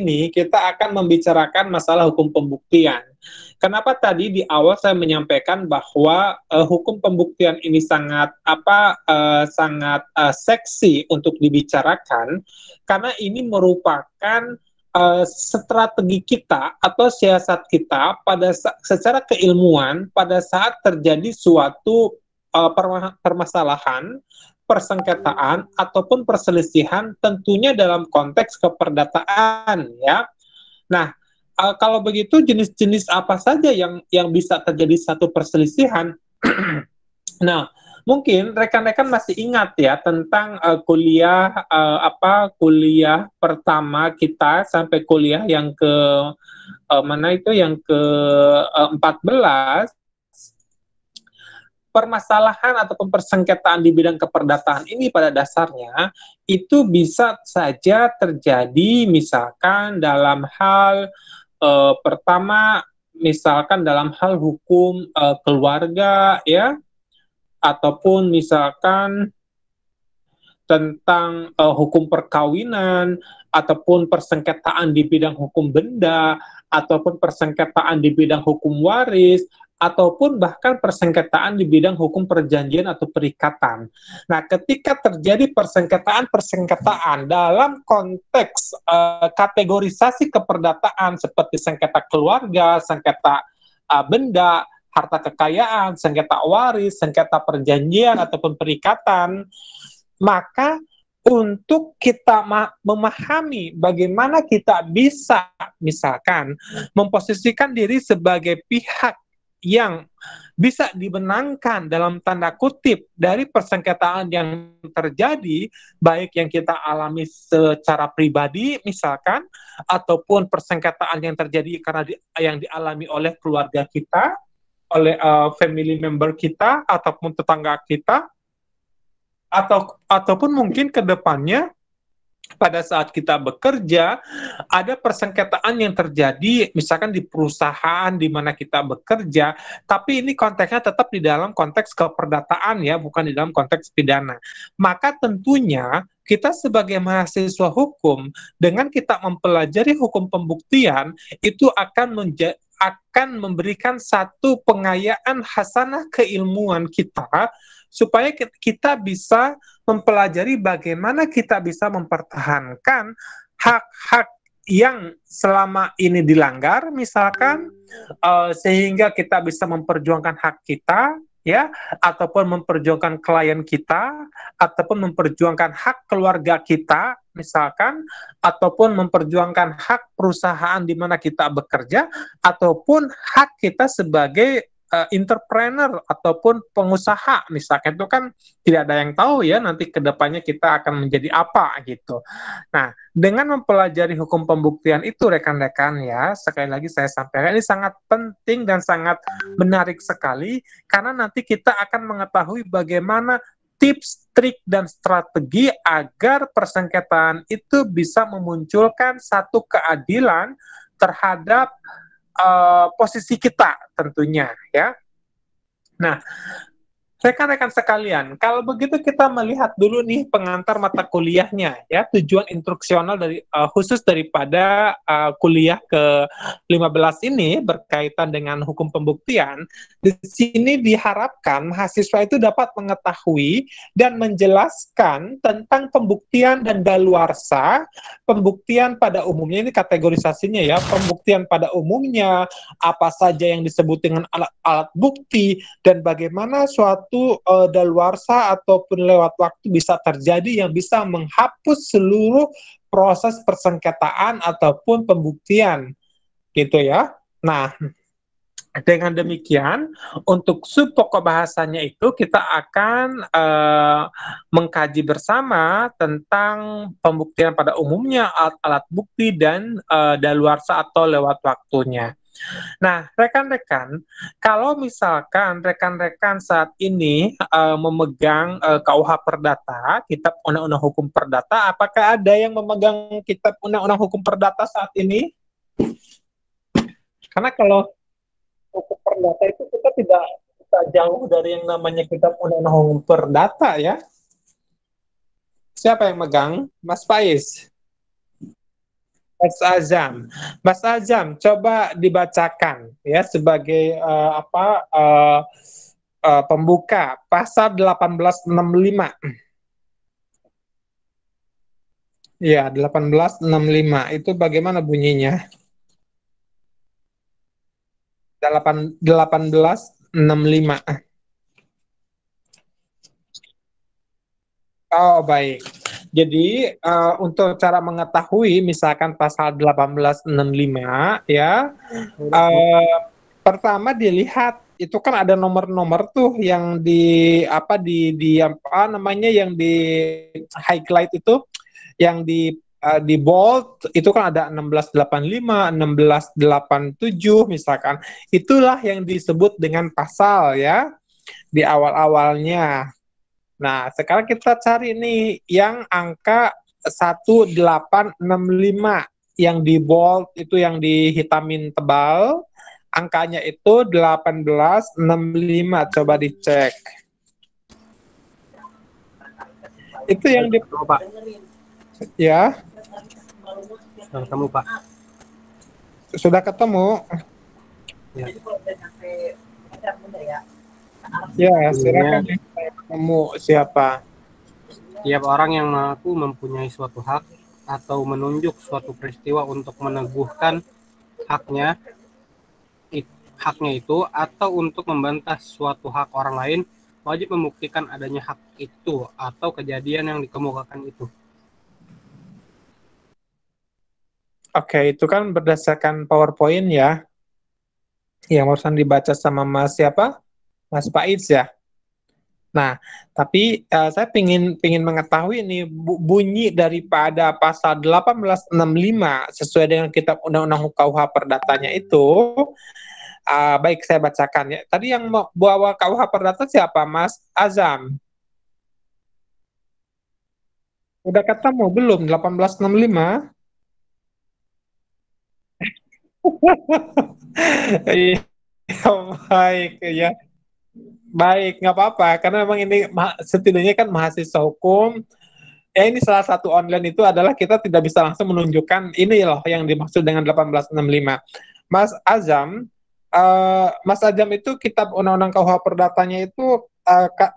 ini kita akan membicarakan masalah hukum pembuktian. Kenapa tadi di awal saya menyampaikan bahwa hukum pembuktian ini sangat seksi untuk dibicarakan karena ini merupakan strategi kita atau siasat kita secara keilmuan pada saat terjadi suatu permasalahan, persengketaan ataupun perselisihan tentunya dalam konteks keperdataan ya. Nah, kalau begitu jenis-jenis apa saja yang bisa terjadi satu perselisihan? Nah, mungkin rekan-rekan masih ingat ya tentang kuliah pertama kita sampai kuliah yang ke mana itu yang ke 14, permasalahan ataupun persengketaan di bidang keperdataan ini pada dasarnya itu bisa saja terjadi misalkan dalam hal pertama, misalkan dalam hal hukum keluarga ya, ataupun misalkan tentang hukum perkawinan, ataupun persengketaan di bidang hukum benda, ataupun persengketaan di bidang hukum waris, ataupun bahkan persengketaan di bidang hukum perjanjian atau perikatan. Nah, ketika terjadi persengketaan dalam konteks kategorisasi keperdataan seperti sengketa keluarga, sengketa benda, harta kekayaan, sengketa waris, sengketa perjanjian ataupun perikatan, maka untuk kita memahami bagaimana kita bisa misalkan memposisikan diri sebagai pihak yang bisa dimenangkan dalam tanda kutip dari persengketaan yang terjadi, baik yang kita alami secara pribadi misalkan, ataupun persengketaan yang terjadi karena yang dialami oleh keluarga kita, oleh family member kita, ataupun tetangga kita, ataupun mungkin ke depannya pada saat kita bekerja, ada persengketaan yang terjadi misalkan di perusahaan di mana kita bekerja, tapi ini konteksnya tetap di dalam konteks keperdataan ya, bukan di dalam konteks pidana. Maka tentunya kita sebagai mahasiswa hukum, dengan kita mempelajari hukum pembuktian, itu akan memberikan satu pengayaan hasanah keilmuan kita, supaya kita bisa mempelajari bagaimana kita bisa mempertahankan hak-hak yang selama ini dilanggar, misalkan, sehingga kita bisa memperjuangkan hak kita, ya, ataupun memperjuangkan klien kita, ataupun memperjuangkan hak keluarga kita, misalkan, ataupun memperjuangkan hak perusahaan di mana kita bekerja, ataupun hak kita sebagai entrepreneur ataupun pengusaha, misalkan. Itu kan tidak ada yang tahu ya nanti kedepannya kita akan menjadi apa gitu. Nah, dengan mempelajari hukum pembuktian itu rekan-rekan ya, sekali lagi saya sampaikan ini sangat penting dan sangat menarik sekali, karena nanti kita akan mengetahui bagaimana tips, trik, dan strategi agar persengketaan itu bisa memunculkan satu keadilan terhadap posisi kita tentunya ya. Nah, rekan-rekan sekalian, kalau begitu kita melihat dulu nih pengantar mata kuliahnya ya, tujuan instruksional dari khusus daripada kuliah ke-15 ini berkaitan dengan hukum pembuktian. Di sini diharapkan mahasiswa itu dapat mengetahui dan menjelaskan tentang pembuktian dan daluarsa, pembuktian pada umumnya, ini kategorisasinya ya, pembuktian pada umumnya, apa saja yang disebut dengan alat bukti, dan bagaimana suatu daluarsa ataupun lewat waktu bisa terjadi yang bisa menghapus seluruh proses persengketaan ataupun pembuktian gitu ya. Nah, dengan demikian untuk sub pokok bahasanya itu kita akan mengkaji bersama tentang pembuktian pada umumnya, alat bukti, dan daluarsa atau lewat waktunya. Nah, rekan-rekan, kalau misalkan rekan-rekan saat ini memegang KUH Perdata, Kitab Undang-Undang Hukum Perdata, apakah ada yang memegang Kitab Undang-Undang Hukum Perdata saat ini? Karena kalau hukum perdata itu kita tidak jauh dari yang namanya Kitab Undang-Undang Hukum Perdata ya. Siapa yang megang? Mas Faiz. Mas Azam, coba dibacakan ya sebagai pembuka pasal 1865. Ya, 1865 itu bagaimana bunyinya? 1865. Oh, baik. Jadi, untuk cara mengetahui misalkan pasal 1865 ya, uh, pertama dilihat itu kan ada nomor-nomor tuh yang di apa namanya yang di highlight itu, yang di bold itu kan ada 1685, 1687 misalkan. Itulah yang disebut dengan pasal ya di awal-awalnya. Nah, sekarang kita cari nih yang angka 1865 yang di bold itu yang dihitamin tebal. Angkanya itu 1865. Coba dicek. Itu yang di Pak. Ya. Sudah ketemu, Pak. Sudah ketemu? Ya. Ya, silakan ketemu siapa? Tiap orang yang mengaku mempunyai suatu hak atau menunjuk suatu peristiwa untuk meneguhkan haknya itu atau untuk membantah suatu hak orang lain, wajib membuktikan adanya hak itu atau kejadian yang dikemukakan itu. Oke, itu kan berdasarkan PowerPoint ya. Yang barusan dibaca sama Mas siapa? Mas Faiz ya. Nah, tapi saya pingin mengetahui ini bunyi daripada pasal 1865 sesuai dengan kitab Undang-Undang KUH Perdatanya itu. Baik, saya bacakan ya. Tadi yang bawa KUH Perdata siapa? Mas Azam. Udah ketemu belum 1865? Iya, baik ya. Baik, nggak apa-apa. Karena memang ini setidaknya kan mahasiswa hukum. Ini salah satu online itu adalah kita tidak bisa langsung menunjukkan ini loh yang dimaksud dengan 1865. Mas Azam, Mas Azam itu kitab Undang-Undang KUH Perdatanya itu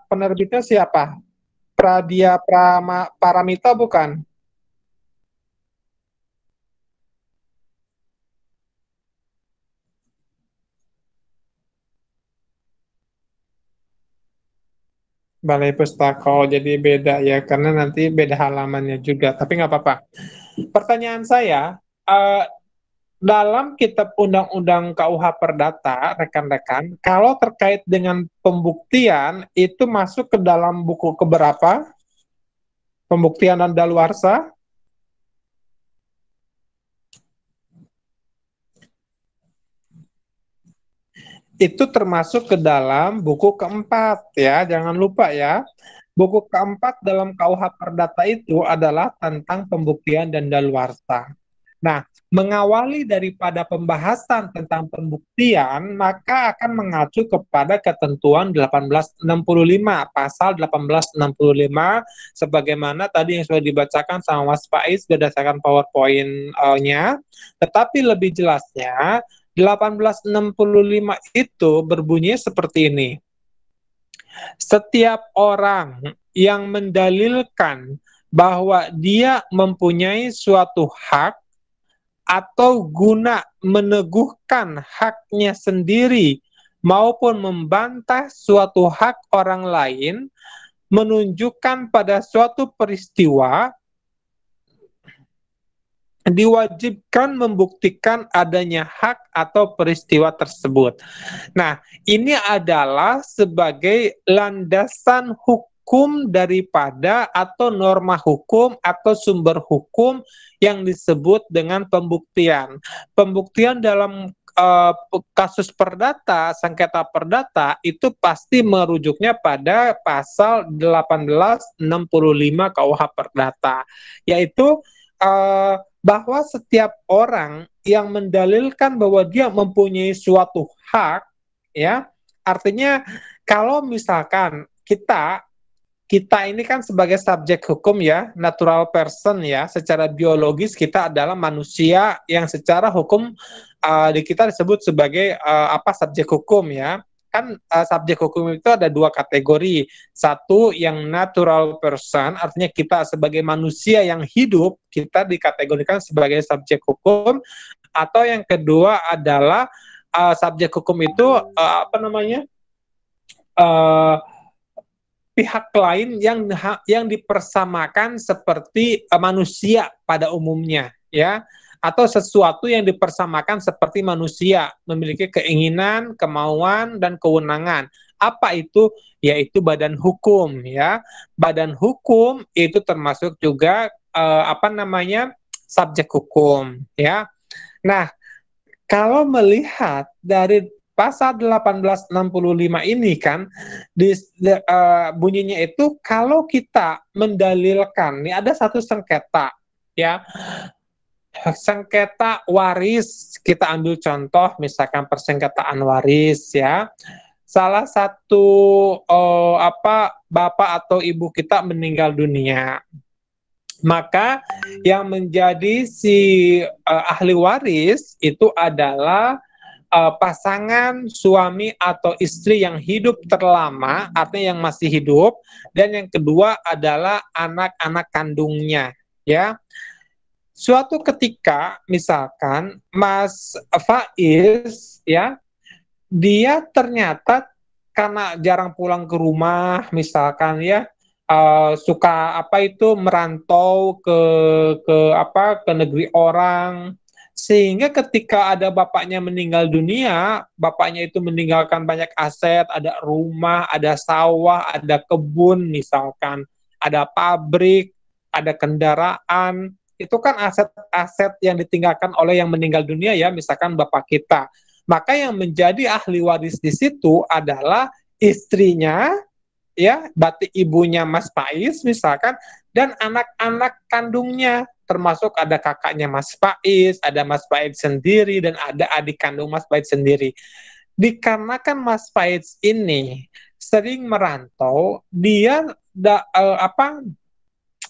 penerbitnya siapa? Pradia Paramita bukan? Balai Pustaka, jadi beda ya, karena nanti beda halamannya juga. Tapi nggak apa-apa. Pertanyaan saya, uh, dalam kitab Undang-Undang KUH Perdata, rekan-rekan, kalau terkait dengan pembuktian, itu masuk ke dalam buku keberapa? Pembuktian dan daluarsa? Itu termasuk ke dalam buku keempat ya, jangan lupa ya. Buku keempat dalam KUH Perdata itu adalah tentang pembuktian dan daluarsa. Nah, mengawali daripada pembahasan tentang pembuktian, maka akan mengacu kepada ketentuan 1865, pasal 1865, sebagaimana tadi yang sudah dibacakan sama Mas Faiz berdasarkan PowerPoint-nya, tetapi lebih jelasnya, 1865 itu berbunyi seperti ini. Setiap orang yang mendalilkan bahwa dia mempunyai suatu hak atau guna meneguhkan haknya sendiri maupun membantah suatu hak orang lain, menunjukkan pada suatu peristiwa, diwajibkan membuktikan adanya hak atau peristiwa tersebut. Nah, ini adalah sebagai landasan hukum daripada atau norma hukum atau sumber hukum yang disebut dengan pembuktian. Pembuktian dalam kasus perdata, sengketa perdata, itu pasti merujuknya pada pasal 1865 KUH Perdata, yaitu bahwa setiap orang yang mendalilkan bahwa dia mempunyai suatu hak, ya, artinya kalau misalkan kita kita ini kan sebagai subjek hukum ya, natural person ya, secara biologis kita adalah manusia yang secara hukum di kita disebut sebagai subjek hukum ya. Kan subjek hukum itu ada dua kategori. Satu yang natural person, artinya kita sebagai manusia yang hidup, kita dikategorikan sebagai subjek hukum. Atau yang kedua adalah subjek hukum itu pihak lain yang dipersamakan seperti manusia pada umumnya ya, atau sesuatu yang dipersamakan seperti manusia, memiliki keinginan, kemauan dan kewenangan. Apa itu? Yaitu badan hukum ya. Badan hukum itu termasuk juga subjek hukum ya. Nah, kalau melihat dari pasal 1865 ini kan bunyinya itu kalau kita mendalilkan, ini ada satu sengketa ya, sengketa waris, kita ambil contoh misalkan persengketaan waris ya. Salah satu bapak atau ibu kita meninggal dunia. Maka yang menjadi si ahli waris itu adalah pasangan suami atau istri yang hidup terlama, artinya yang masih hidup, dan yang kedua adalah anak-anak kandungnya ya. Suatu ketika misalkan Mas Faiz ya, dia ternyata karena jarang pulang ke rumah misalkan ya, suka merantau ke negeri orang, sehingga ketika ada bapaknya meninggal dunia, bapaknya itu meninggalkan banyak aset, ada rumah, ada sawah, ada kebun misalkan, ada pabrik, ada kendaraan, itu kan aset-aset yang ditinggalkan oleh yang meninggal dunia ya, misalkan bapak kita. Maka yang menjadi ahli waris di situ adalah istrinya ya, berarti ibunya Mas Faiz misalkan, dan anak-anak kandungnya, termasuk ada kakaknya Mas Faiz, ada Mas Faiz sendiri, dan ada adik kandung Mas Faiz sendiri. Dikarenakan Mas Faiz ini sering merantau, dia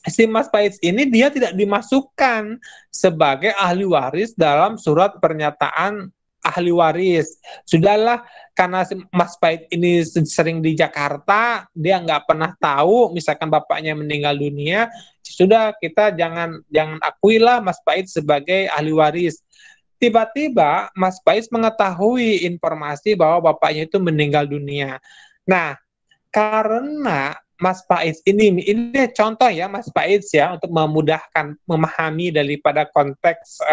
si Mas Faiz ini dia tidak dimasukkan sebagai ahli waris dalam surat pernyataan ahli waris. Sudahlah, karena Mas Faiz ini sering di Jakarta, dia nggak pernah tahu misalkan bapaknya meninggal dunia, sudah kita jangan akuilah Mas Faiz sebagai ahli waris. Tiba-tiba Mas Faiz mengetahui informasi bahwa bapaknya itu meninggal dunia. Nah, karena Mas Faiz ini contoh ya Mas Faiz ya, untuk memudahkan memahami daripada konteks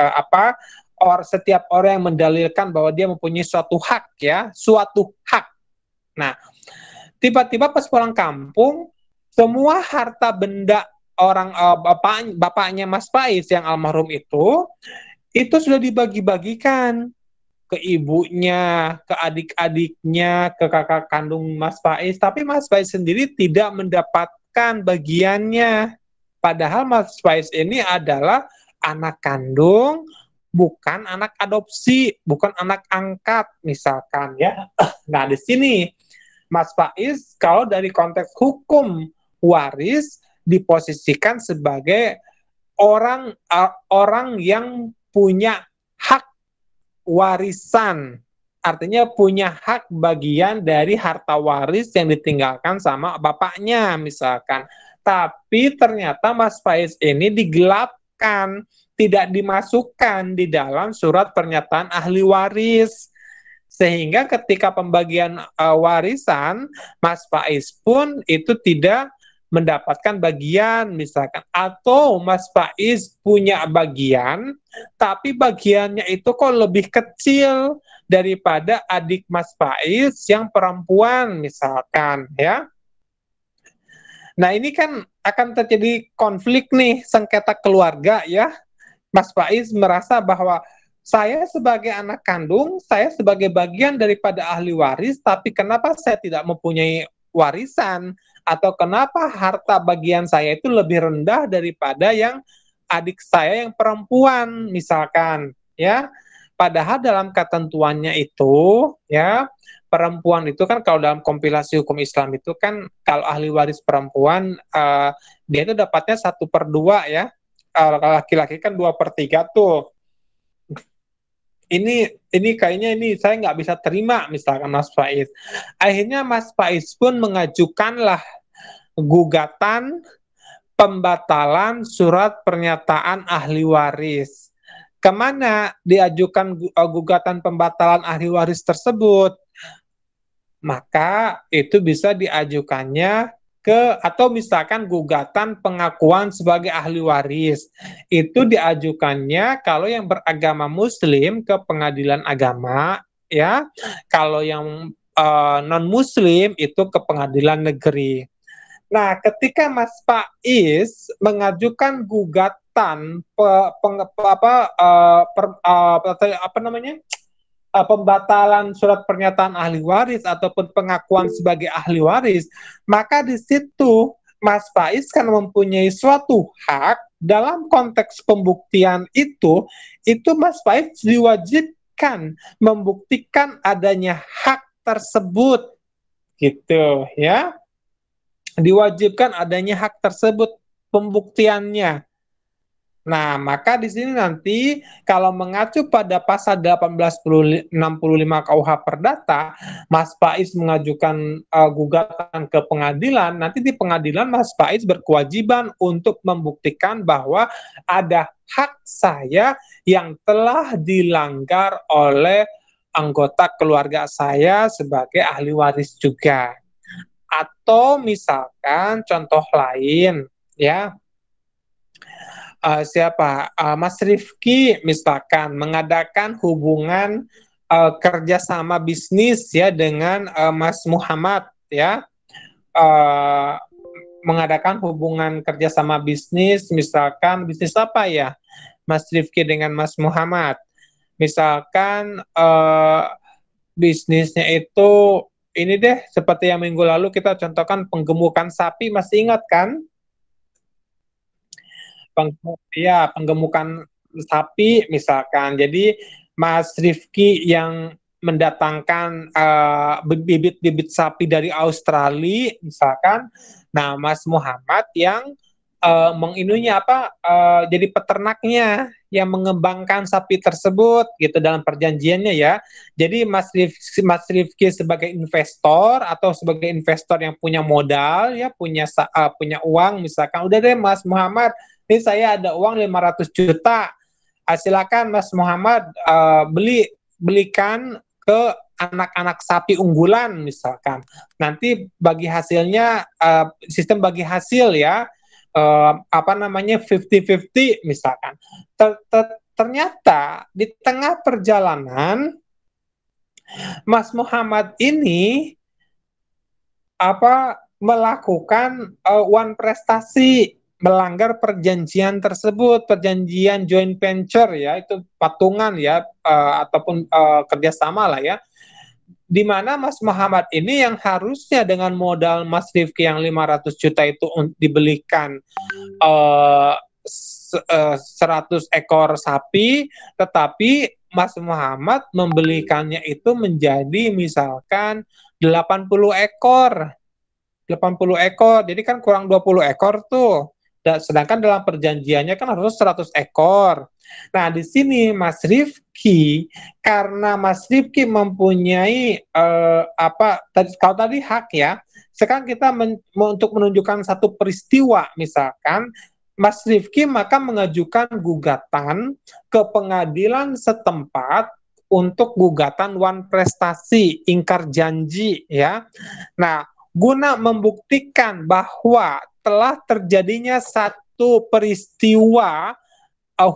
setiap orang yang mendalilkan bahwa dia mempunyai suatu hak ya, suatu hak. Nah, tiba-tiba pas pulang kampung, semua harta benda orang bapaknya Mas Faiz yang almarhum itu sudah dibagi-bagikan ke ibunya, ke adik-adiknya, ke kakak kandung Mas Faiz, tapi Mas Faiz sendiri tidak mendapatkan bagiannya. Padahal Mas Faiz ini adalah anak kandung, bukan anak adopsi, bukan anak angkat misalkan ya. Nah, di sini Mas Faiz kalau dari konteks hukum waris diposisikan sebagai orang yang punya hak warisan, artinya punya hak bagian dari harta waris yang ditinggalkan sama bapaknya misalkan. Tapi ternyata Mas Faiz ini digelapkan, tidak dimasukkan di dalam surat pernyataan ahli waris. Sehingga ketika pembagian warisan, Mas Faiz pun itu tidak mendapatkan bagian misalkan, atau Mas Faiz punya bagian tapi bagiannya itu kok lebih kecil daripada adik Mas Faiz yang perempuan misalkan ya. Nah, ini kan akan terjadi konflik nih, sengketa keluarga ya. Mas Faiz merasa bahwa saya sebagai anak kandung, saya sebagai bagian daripada ahli waris, tapi kenapa saya tidak mempunyai warisan, atau kenapa harta bagian saya itu lebih rendah daripada yang adik saya yang perempuan misalkan ya. Padahal dalam ketentuannya itu ya, perempuan itu kan kalau dalam kompilasi hukum Islam itu kan kalau ahli waris perempuan dia itu dapatnya 1/2 ya. Laki-laki kan 2/3 tuh. Ini kayaknya ini saya nggak bisa terima misalkan Mas Faiz. Akhirnya Mas Faiz pun mengajukanlah gugatan pembatalan surat pernyataan ahli waris. Kemana diajukan gugatan pembatalan ahli waris tersebut? Maka itu bisa diajukannya atau misalkan gugatan pengakuan sebagai ahli waris itu diajukannya kalau yang beragama Muslim ke pengadilan agama ya, kalau yang non Muslim itu ke pengadilan negeri. Nah, ketika Mas Faiz mengajukan gugatan pembatalan surat pernyataan ahli waris ataupun pengakuan sebagai ahli waris, maka di situ Mas Faiz kan mempunyai suatu hak dalam konteks pembuktian itu Mas Faiz diwajibkan membuktikan adanya hak tersebut, gitu ya. Diwajibkan adanya hak tersebut pembuktiannya. Nah, maka di sini nanti kalau mengacu pada pasal 1865 KUH Perdata, Mas Faiz mengajukan gugatan ke pengadilan, nanti di pengadilan Mas Faiz berkewajiban untuk membuktikan bahwa ada hak saya yang telah dilanggar oleh anggota keluarga saya sebagai ahli waris juga. Atau misalkan contoh lain ya, Mas Rifki misalkan mengadakan hubungan kerjasama bisnis ya dengan Mas Muhammad ya, mengadakan hubungan kerjasama bisnis, misalkan bisnis apa ya Mas Rifki dengan Mas Muhammad, misalkan bisnisnya itu ini deh, seperti yang minggu lalu kita contohkan penggemukan sapi, masih ingat kan? Penggemukan sapi misalkan. Jadi Mas Rifki yang mendatangkan bibit-bibit sapi dari Australia misalkan. Nah, Mas Muhammad yang jadi peternaknya yang mengembangkan sapi tersebut gitu dalam perjanjiannya ya. Jadi Mas Rifki sebagai investor atau sebagai investor yang punya modal ya, punya uang misalkan, udah deh Mas Muhammad, ini saya ada uang 500 juta. Silakan Mas Muhammad belikan ke anak-anak sapi unggulan misalkan. Nanti bagi hasilnya sistem bagi hasil ya, 50-50 misalkan. Ternyata di tengah perjalanan Mas Muhammad ini melakukan one prestasi, melanggar perjanjian tersebut, perjanjian joint venture ya, itu patungan ya, ataupun kerjasama lah ya, di mana Mas Muhammad ini yang harusnya dengan modal Mas Rifki yang 500 juta itu dibelikan 100 ekor sapi, tetapi Mas Muhammad membelikannya itu menjadi misalkan 80 ekor. 80 ekor, jadi kan kurang 20 ekor tuh. Sedangkan dalam perjanjiannya kan harus 100 ekor. Nah, di sini Mas Rifki, karena Mas Rifki mempunyai kalau tadi hak ya, sekarang kita untuk menunjukkan satu peristiwa misalkan, Mas Rifki maka mengajukan gugatan ke pengadilan setempat untuk gugatan one prestasi, ingkar janji ya. Nah, guna membuktikan bahwa telah terjadinya satu peristiwa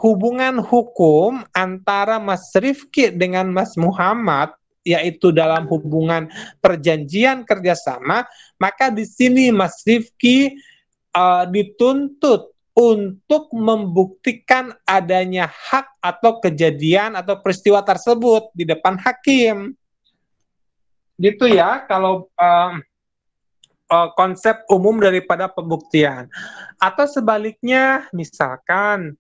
hubungan hukum antara Mas Rifki dengan Mas Muhammad, yaitu dalam hubungan perjanjian kerjasama, maka di sini Mas Rifki dituntut untuk membuktikan adanya hak atau kejadian atau peristiwa tersebut di depan hakim. Gitu ya, kalau konsep umum daripada pembuktian. Atau sebaliknya, misalkan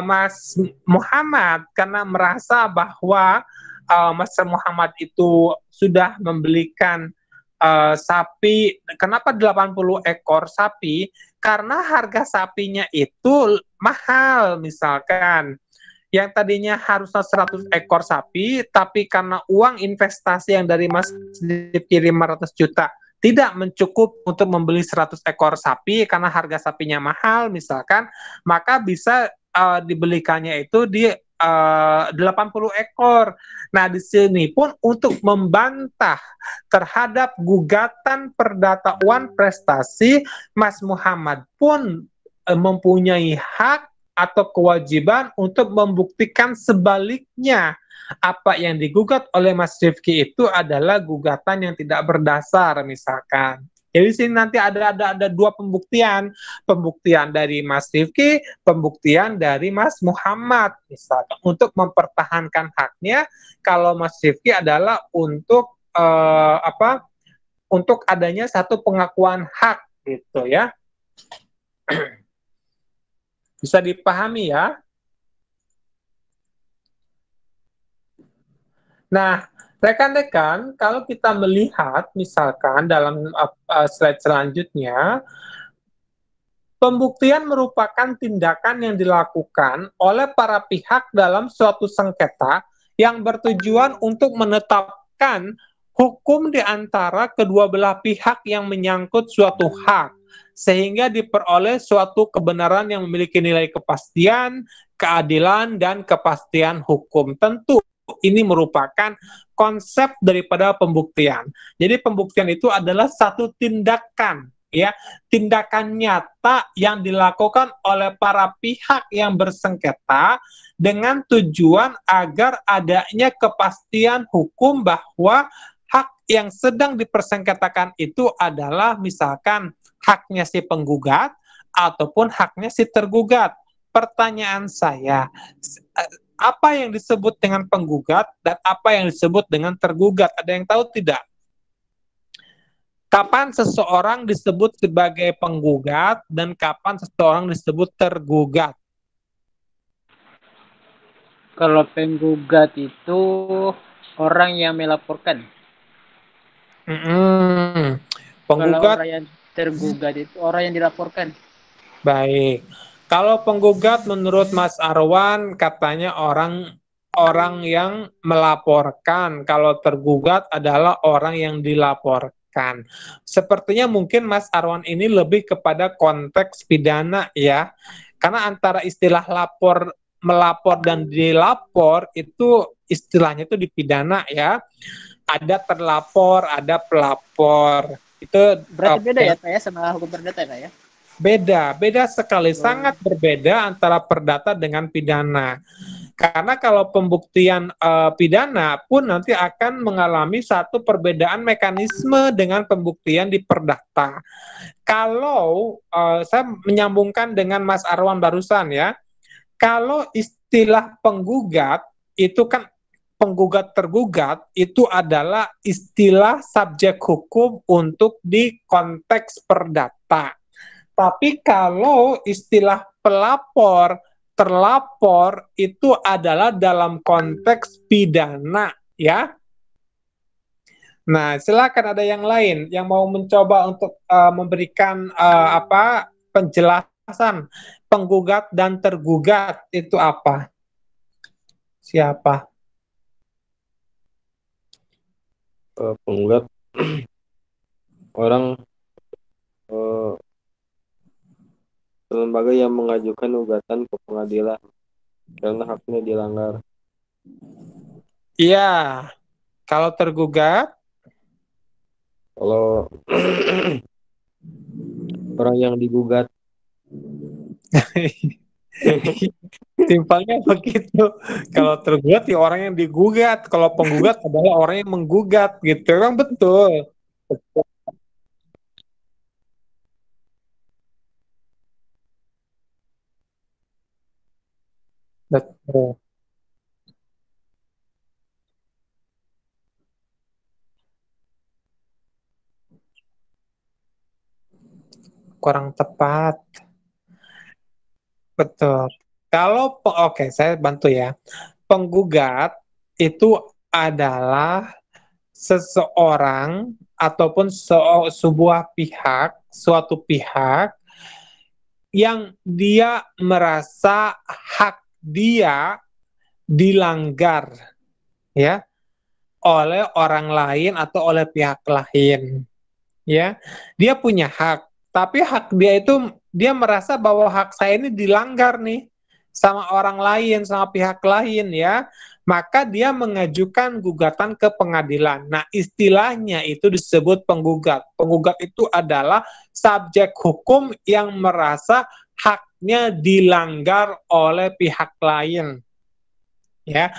Mas Muhammad karena merasa bahwa Mas Muhammad itu sudah membelikan sapi, kenapa 80 ekor sapi? Karena harga sapinya itu mahal, misalkan yang tadinya harusnya 100 ekor sapi, tapi karena uang investasi yang dari Mas dikirim 500 juta tidak mencukup untuk membeli 100 ekor sapi karena harga sapinya mahal misalkan, maka bisa dibelikannya itu di 80 ekor. Nah, di sini pun untuk membantah terhadap gugatan perdata Wan Prestasi, Mas Muhammad pun mempunyai hak atau kewajiban untuk membuktikan sebaliknya. Apa yang digugat oleh Mas Rifki itu adalah gugatan yang tidak berdasar misalkan. Jadi sini nanti ada dua pembuktian, pembuktian dari Mas Rifki, pembuktian dari Mas Muhammad misalkan untuk mempertahankan haknya. Kalau Mas Rifki adalah untuk untuk adanya satu pengakuan hak gitu ya. Bisa dipahami ya? Nah, rekan-rekan, kalau kita melihat misalkan dalam slide selanjutnya, pembuktian merupakan tindakan yang dilakukan oleh para pihak dalam suatu sengketa yang bertujuan untuk menetapkan hukum di antara kedua belah pihak yang menyangkut suatu hak, sehingga diperoleh suatu kebenaran yang memiliki nilai kepastian, keadilan, dan kepastian hukum. Tentu ini merupakan konsep daripada pembuktian. Jadi pembuktian itu adalah satu tindakan, ya, tindakan nyata yang dilakukan oleh para pihak yang bersengketa dengan tujuan agar adanya kepastian hukum bahwa hak yang sedang dipersengketakan itu adalah misalkan haknya si penggugat ataupun haknya si tergugat. Pertanyaan saya, apa yang disebut dengan penggugat dan apa yang disebut dengan tergugat? Ada yang tahu tidak? Kapan seseorang disebut sebagai penggugat dan kapan seseorang disebut tergugat? Kalau penggugat itu orang yang melaporkan. Kalau orang yang tergugat itu orang yang dilaporkan. Baik. Kalau penggugat menurut Mas Arwan katanya orang yang melaporkan. Kalau tergugat adalah orang yang dilaporkan. Sepertinya mungkin Mas Arwan ini lebih kepada konteks pidana ya. Karena antara istilah lapor, melapor dan dilapor itu istilahnya itu di pidana ya. Ada terlapor, ada pelapor. Itu berarti beda ya Pak ya sama hukum perdata Pak ya? Beda sekali, sangat berbeda antara perdata dengan pidana. Karena kalau pembuktian pidana pun nanti akan mengalami satu perbedaan mekanisme dengan pembuktian di perdata. Kalau saya menyambungkan dengan Mas Arwan barusan ya, kalau istilah penggugat itu kan penggugat tergugat itu adalah istilah subjek hukum untuk di konteks perdata. Tapi kalau istilah pelapor, terlapor itu adalah dalam konteks pidana, ya. Nah, silakan ada yang lain yang mau mencoba untuk memberikan penjelasan penggugat dan tergugat itu apa? Siapa? Penggugat orang lembaga yang mengajukan gugatan ke pengadilan karena haknya dilanggar. Iya. Kalau tergugat? Kalau orang yang digugat. Simpelnya begitu. Kalau tergugat ya orang yang digugat. Kalau penggugat adalah orang yang menggugat gitu. Memang betul. Betul. Kurang tepat. Betul. Kalau oke, saya bantu ya. Penggugat itu adalah seseorang ataupun sebuah pihak, suatu pihak yang dia merasa hak dia dilanggar, ya, oleh orang lain atau oleh pihak lain, ya. Dia punya hak, tapi hak dia itu dia merasa bahwa hak saya ini dilanggar nih sama orang lain, sama pihak lain, ya. Maka dia mengajukan gugatan ke pengadilan. Nah, istilahnya itu disebut penggugat. Penggugat itu adalah subjek hukum yang merasa haknya dilanggar oleh pihak lain. Ya,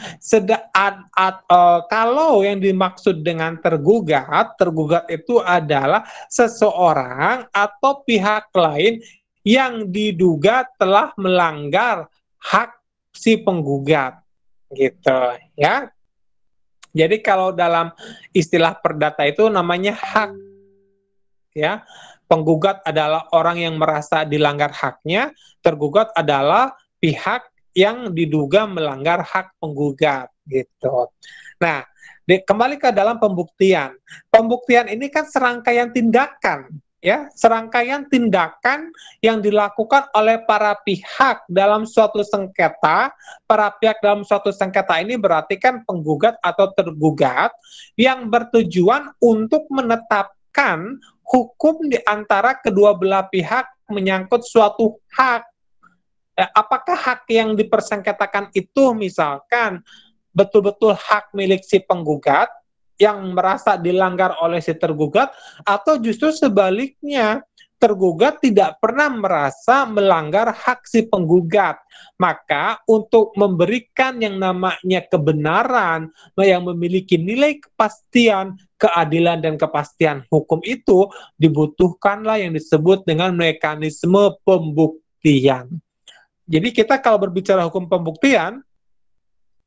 kalau yang dimaksud dengan tergugat itu adalah seseorang atau pihak lain yang diduga telah melanggar hak si penggugat, gitu ya. Jadi kalau dalam istilah perdata itu namanya hak, ya. Penggugat adalah orang yang merasa dilanggar haknya, tergugat adalah pihak yang diduga melanggar hak penggugat, gitu. Nah, kembali ke dalam pembuktian. Pembuktian ini kan serangkaian tindakan, ya, serangkaian tindakan yang dilakukan oleh para pihak dalam suatu sengketa. Para pihak dalam suatu sengketa ini berarti kan penggugat atau tergugat yang bertujuan untuk menetapkan hukum di antara kedua belah pihak menyangkut suatu hak. Apakah hak yang dipersengketakan itu misalkan betul-betul hak milik si penggugat yang merasa dilanggar oleh si tergugat, atau justru sebaliknya tergugat tidak pernah merasa melanggar hak si penggugat. Maka untuk memberikan yang namanya kebenaran yang memiliki nilai kepastian, keadilan dan kepastian hukum itu dibutuhkanlah yang disebut dengan mekanisme pembuktian. Jadi kita kalau berbicara hukum pembuktian,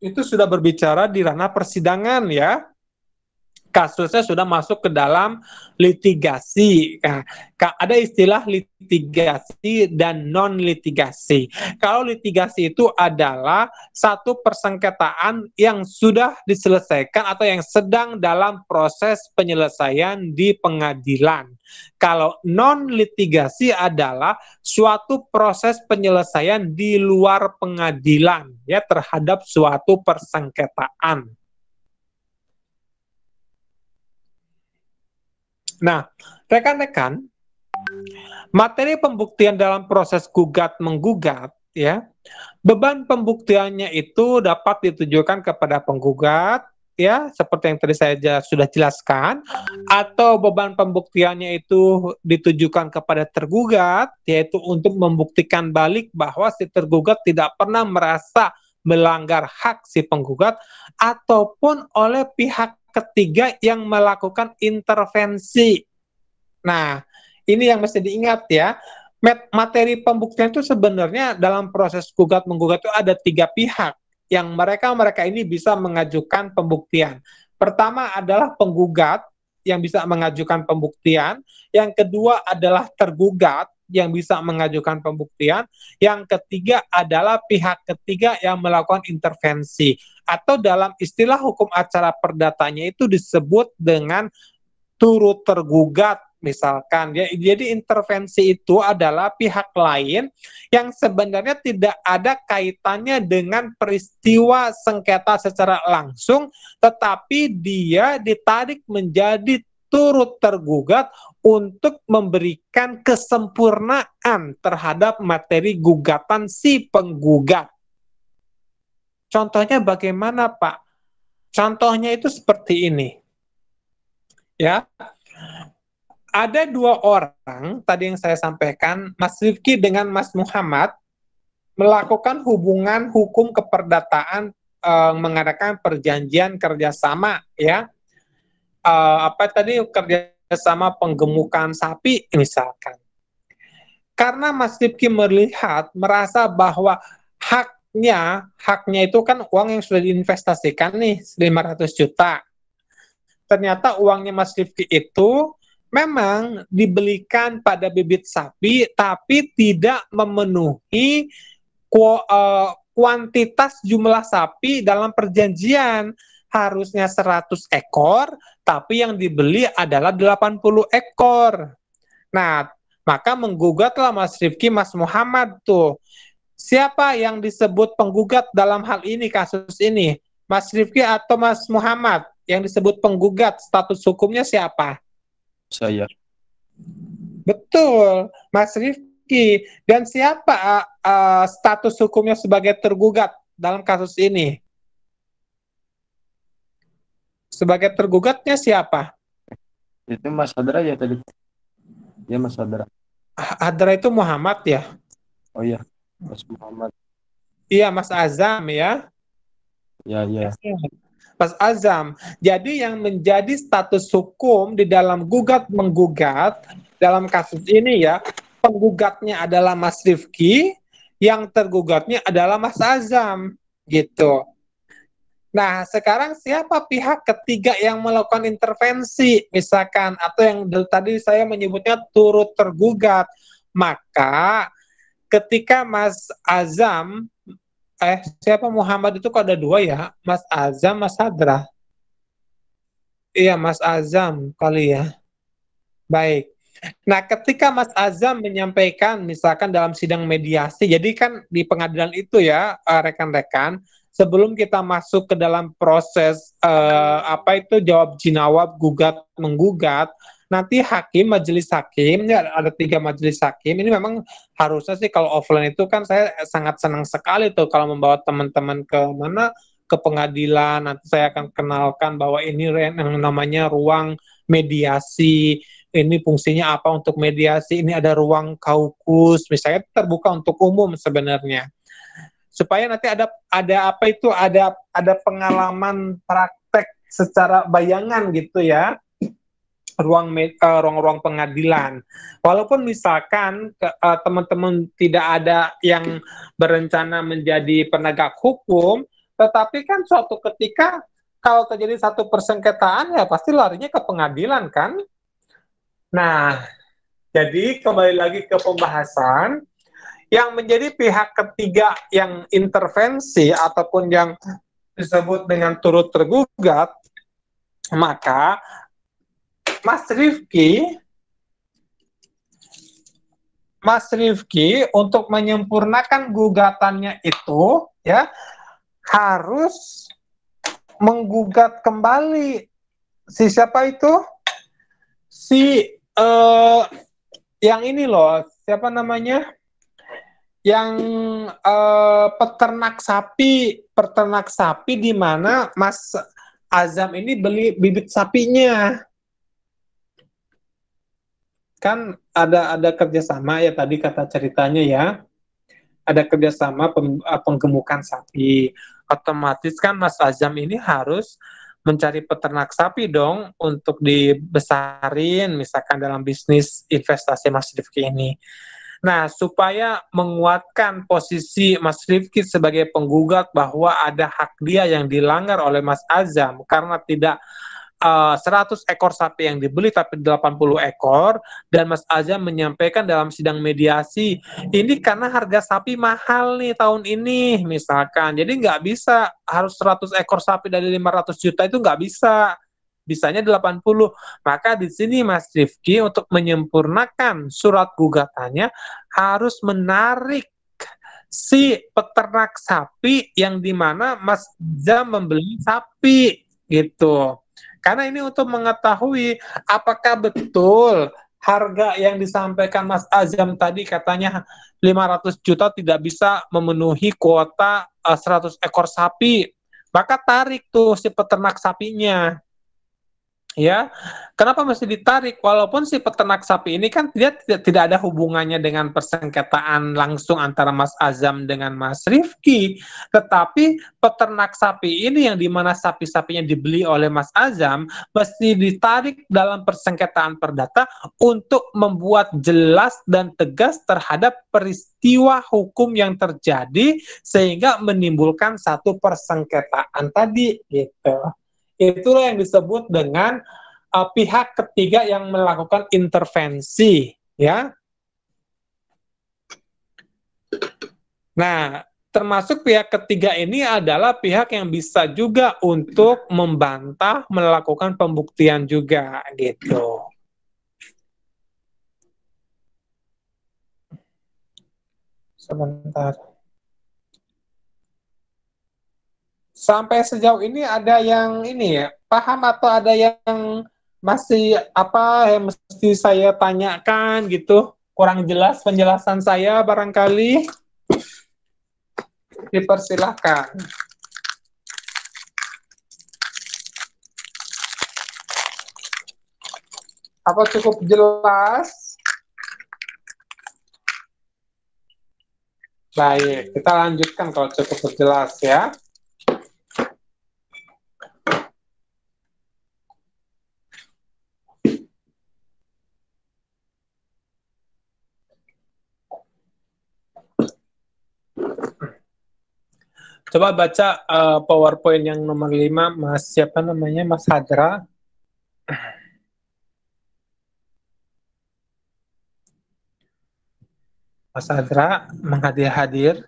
itu sudah berbicara di ranah persidangan, ya. Kasusnya sudah masuk ke dalam litigasi. Nah, ada istilah litigasi dan non-litigasi. Kalau litigasi itu adalah satu persengketaan yang sudah diselesaikan atau yang sedang dalam proses penyelesaian di pengadilan. Kalau non-litigasi adalah suatu proses penyelesaian di luar pengadilan, ya, terhadap suatu persengketaan. Nah, rekan-rekan, materi pembuktian dalam proses gugat-menggugat, ya, beban pembuktiannya itu dapat ditujukan kepada penggugat, ya, seperti yang tadi saya sudah jelaskan, atau beban pembuktiannya itu ditujukan kepada tergugat, yaitu untuk membuktikan balik bahwa si tergugat tidak pernah merasa melanggar hak si penggugat, ataupun oleh pihak ketiga yang melakukan intervensi. Nah, ini yang mesti diingat, ya. Materi pembuktian itu sebenarnya dalam proses gugat-menggugat itu ada 3 pihak yang mereka ini bisa mengajukan pembuktian. Pertama adalah penggugat yang bisa mengajukan pembuktian, yang kedua adalah tergugat yang bisa mengajukan pembuktian, yang ketiga adalah pihak ketiga yang melakukan intervensi, atau dalam istilah hukum acara perdatanya itu disebut dengan turut tergugat misalkan, ya. Jadi intervensi itu adalah pihak lain yang sebenarnya tidak ada kaitannya dengan peristiwa sengketa secara langsung, tetapi dia ditarik menjadi turut tergugat untuk memberikan kesempurnaan terhadap materi gugatan si penggugat. Contohnya bagaimana, Pak? Contohnya itu seperti ini, ya. Ada 2 orang tadi yang saya sampaikan, Mas Rifki dengan Mas Muhammad, melakukan hubungan hukum keperdataan, mengadakan perjanjian kerjasama, ya. Kerjasama penggemukan sapi misalkan. Karena Mas Rifki merasa bahwa haknya itu kan uang yang sudah diinvestasikan nih 500 juta. Ternyata uangnya Mas Rifki itu memang dibelikan pada bibit sapi tapi tidak memenuhi kuantitas jumlah sapi dalam perjanjian. harusnya 100 ekor, tapi yang dibeli adalah 80 ekor. Nah, maka menggugatlah Mas Rifki, Mas Muhammad tuh. Siapa yang disebut penggugat dalam hal ini, kasus ini? Mas Rifki atau Mas Muhammad? Yang disebut penggugat, status hukumnya siapa? Saya. Betul, Mas Rifki. Dan siapa status hukumnya sebagai tergugat dalam kasus ini? Sebagai tergugatnya siapa? Itu Mas Hadra ya tadi. Ya Mas Hadra. Hadra itu Muhammad ya? Oh iya, Mas Muhammad. Iya, Mas Azam ya. Ya, ya. Mas Azam. Jadi yang menjadi status hukum di dalam gugat-menggugat dalam kasus ini ya, penggugatnya adalah Mas Rifki, yang tergugatnya adalah Mas Azam, gitu. Nah, sekarang siapa pihak ketiga yang melakukan intervensi, misalkan, atau yang tadi saya menyebutnya turut tergugat? Maka ketika Mas Azam, siapa Muhammad itu kok ada dua ya? Mas Azam, Mas Hadra. Iya, Mas Azam kali ya. Baik. Nah, ketika Mas Azam menyampaikan, misalkan dalam sidang mediasi, jadi kan di pengadilan itu ya, rekan-rekan, sebelum kita masuk ke dalam proses jawab jinawab, gugat menggugat, nanti hakim, majelis hakim, ya ada 3 majelis hakim. Ini memang harusnya sih kalau offline itu kan saya sangat senang sekali tuh kalau membawa teman-teman ke mana, ke pengadilan. Nanti saya akan kenalkan bahwa ini yang namanya ruang mediasi. Ini fungsinya apa untuk mediasi, ini ada ruang kaukus, misalnya terbuka untuk umum sebenarnya. Supaya nanti ada pengalaman praktek secara bayangan gitu ya, ruang-ruang pengadilan. Walaupun misalkan teman-teman tidak ada yang berencana menjadi penegak hukum, tetapi kan suatu ketika kalau terjadi satu persengketaan ya pasti larinya ke pengadilan kan. Nah, jadi kembali lagi ke pembahasan, yang menjadi pihak ketiga yang intervensi ataupun yang disebut dengan turut tergugat, maka Mas Rifki untuk menyempurnakan gugatannya itu ya harus menggugat kembali siapa itu? Yang ini loh, siapa namanya? Yang peternak sapi di mana Mas Azam ini beli bibit sapinya. Kan ada kerjasama ya, tadi kata ceritanya ya, ada kerjasama penggemukan sapi. Otomatis kan Mas Azam ini harus mencari peternak sapi dong untuk dibesarin, misalkan dalam bisnis investasi Mas Rifki ini. Nah, supaya menguatkan posisi Mas Rifki sebagai penggugat bahwa ada hak dia yang dilanggar oleh Mas Azam karena tidak 100 ekor sapi yang dibeli tapi 80 ekor, dan Mas Azam menyampaikan dalam sidang mediasi, ini karena harga sapi mahal nih tahun ini misalkan, jadi nggak bisa harus 100 ekor sapi dari 500 juta, itu nggak bisa, bisanya 80. Maka di sini Mas Rifki untuk menyempurnakan surat gugatannya harus menarik si peternak sapi yang dimana Mas Azam membeli sapi gitu. Karena ini untuk mengetahui apakah betul harga yang disampaikan Mas Azam tadi katanya 500 juta tidak bisa memenuhi kuota 100 ekor sapi. Maka tarik tuh si peternak sapinya. Ya, kenapa mesti ditarik? Walaupun si peternak sapi ini kan tidak ada hubungannya dengan persengketaan langsung antara Mas Azam dengan Mas Rifki, tetapi peternak sapi ini yang dimana sapi-sapinya dibeli oleh Mas Azam mesti ditarik dalam persengketaan perdata untuk membuat jelas dan tegas terhadap peristiwa hukum yang terjadi sehingga menimbulkan satu persengketaan tadi gitu. Itulah yang disebut dengan pihak ketiga yang melakukan intervensi, ya. Nah, termasuk pihak ketiga ini adalah pihak yang bisa juga untuk membantah, melakukan pembuktian juga gitu. Sebentar. Sampai sejauh ini ada yang ini ya, paham atau ada yang masih apa yang mesti saya tanyakan gitu? Kurang jelas penjelasan saya barangkali? Dipersilahkan. Apa cukup jelas? Baik, kita lanjutkan kalau cukup jelas ya. Coba baca PowerPoint yang nomor 5, Mas siapa namanya? Mas Hadra. Mas Hadra hadir.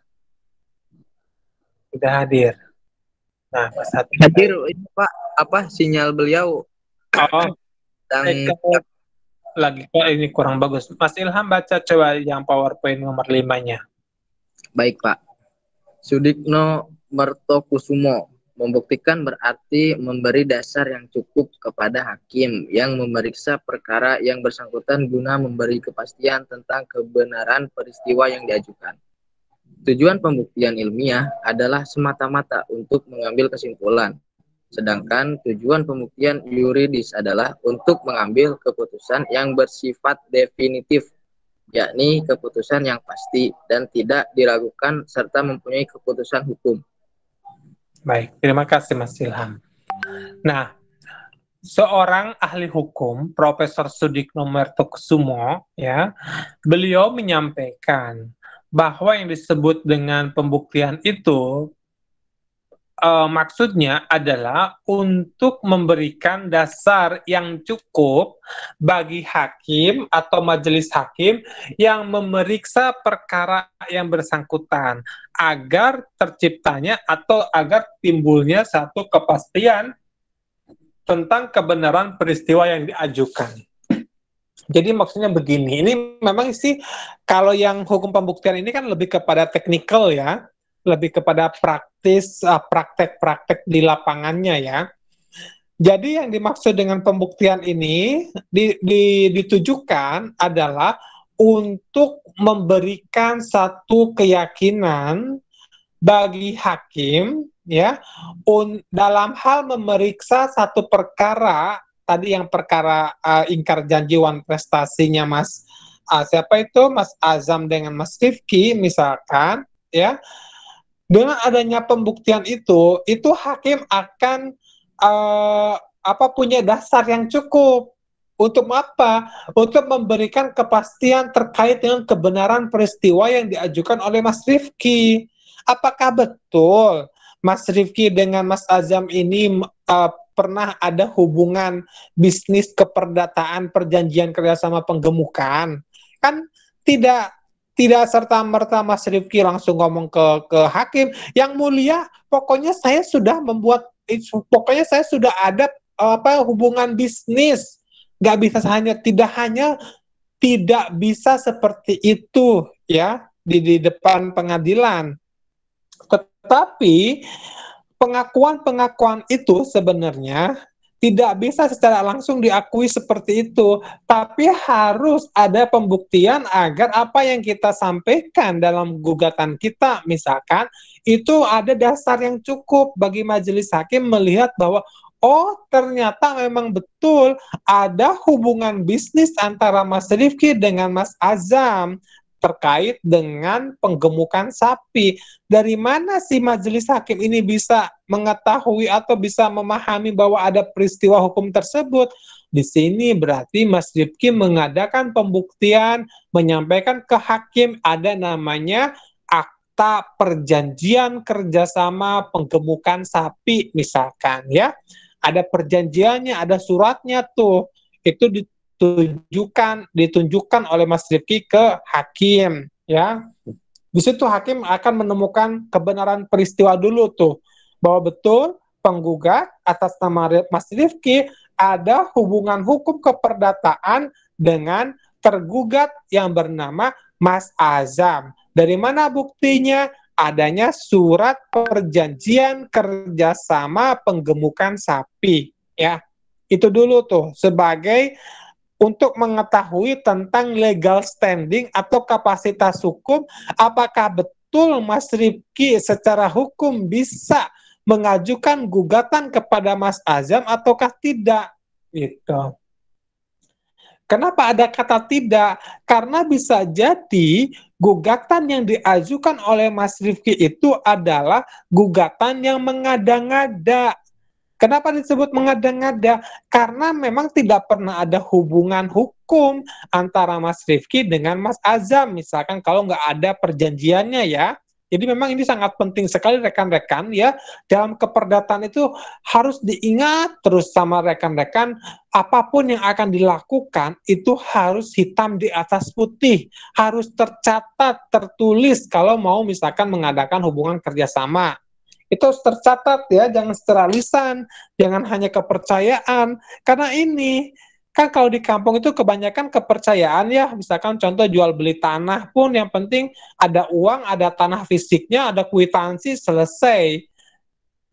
Tidak hadir. Nah, Mas Hadra. Hadir ini Pak, apa sinyal beliau? Oh, Dan lagi kok ini kurang bagus. Mas Ilham baca coba yang PowerPoint nomor 5-nya. baik Pak. Sudikno Mertokusumo membuktikan berarti memberi dasar yang cukup kepada hakim yang memeriksa perkara yang bersangkutan guna memberi kepastian tentang kebenaran peristiwa yang diajukan. Tujuan pembuktian ilmiah adalah semata-mata untuk mengambil kesimpulan, sedangkan tujuan pembuktian yuridis adalah untuk mengambil keputusan yang bersifat definitif, yakni keputusan yang pasti dan tidak diragukan serta mempunyai keputusan hukum. Baik, terima kasih Mas Ilham. Nah, seorang ahli hukum, Profesor Sudikno Mertokusumo, ya, beliau menyampaikan bahwa yang disebut dengan pembuktian itu maksudnya adalah untuk memberikan dasar yang cukup bagi hakim atau majelis hakim yang memeriksa perkara yang bersangkutan agar terciptanya atau agar timbulnya satu kepastian tentang kebenaran peristiwa yang diajukan. Jadi maksudnya begini, ini memang sih kalau yang hukum pembuktian ini kan lebih kepada teknikal ya, lebih kepada praktek-praktek di lapangannya ya. Jadi yang dimaksud dengan pembuktian ini ditujukan adalah untuk memberikan satu keyakinan bagi hakim ya dalam hal memeriksa satu perkara, tadi yang perkara ingkar janji wan prestasinya Mas siapa itu Mas Azam dengan Mas Rifki misalkan ya. Dengan adanya pembuktian itu hakim akan punya dasar yang cukup untuk apa? Untuk memberikan kepastian terkait dengan kebenaran peristiwa yang diajukan oleh Mas Rifki. Apakah betul Mas Rifki dengan Mas Azam ini pernah ada hubungan bisnis keperdataan perjanjian kerjasama penggemukan? Kan tidak serta-merta Mas Rifki langsung ngomong ke hakim, yang mulia, pokoknya saya sudah ada hubungan bisnis. Tidak bisa seperti itu ya di depan pengadilan. Tetapi pengakuan itu sebenarnya tidak bisa secara langsung diakui seperti itu, tapi harus ada pembuktian agar apa yang kita sampaikan dalam gugatan kita, misalkan, itu ada dasar yang cukup bagi majelis hakim melihat bahwa, oh ternyata memang betul ada hubungan bisnis antara Mas Rifki dengan Mas Azam terkait dengan penggemukan sapi. Dari mana si majelis hakim ini bisa mengetahui atau bisa memahami bahwa ada peristiwa hukum tersebut? Di sini berarti Mas Rifki mengadakan pembuktian, menyampaikan ke hakim ada namanya akta perjanjian kerjasama penggemukan sapi misalkan ya. Ada perjanjiannya, ada suratnya tuh. Itu ditunjukkan oleh Mas Rifki ke hakim ya. Di situ hakim akan menemukan kebenaran peristiwa dulu tuh, bahwa betul penggugat atas nama Mas Rifki ada hubungan hukum keperdataan dengan tergugat yang bernama Mas Azam. Dari mana buktinya? Adanya surat perjanjian kerjasama penggemukan sapi, ya. Itu dulu tuh sebagai untuk mengetahui tentang legal standing atau kapasitas hukum, apakah betul Mas Rifki secara hukum bisa mengajukan gugatan kepada Mas Azam ataukah tidak, gitu. Kenapa ada kata tidak? Karena bisa jadi gugatan yang diajukan oleh Mas Rifki itu adalah gugatan yang mengada-ngada. Kenapa disebut mengada-ngada? Karena memang tidak pernah ada hubungan hukum antara Mas Rifki dengan Mas Azam. Misalkan kalau nggak ada perjanjiannya ya. Jadi memang ini sangat penting sekali rekan-rekan ya. Dalam keperdataan itu harus diingat terus sama rekan-rekan, apapun yang akan dilakukan itu harus hitam di atas putih. Harus tercatat, tertulis kalau mau misalkan mengadakan hubungan kerjasama. Itu harus tercatat ya, jangan secara lisan, jangan hanya kepercayaan. Karena ini kan kalau di kampung itu kebanyakan kepercayaan ya, misalkan contoh jual beli tanah pun yang penting ada uang, ada tanah fisiknya, ada kwitansi, selesai.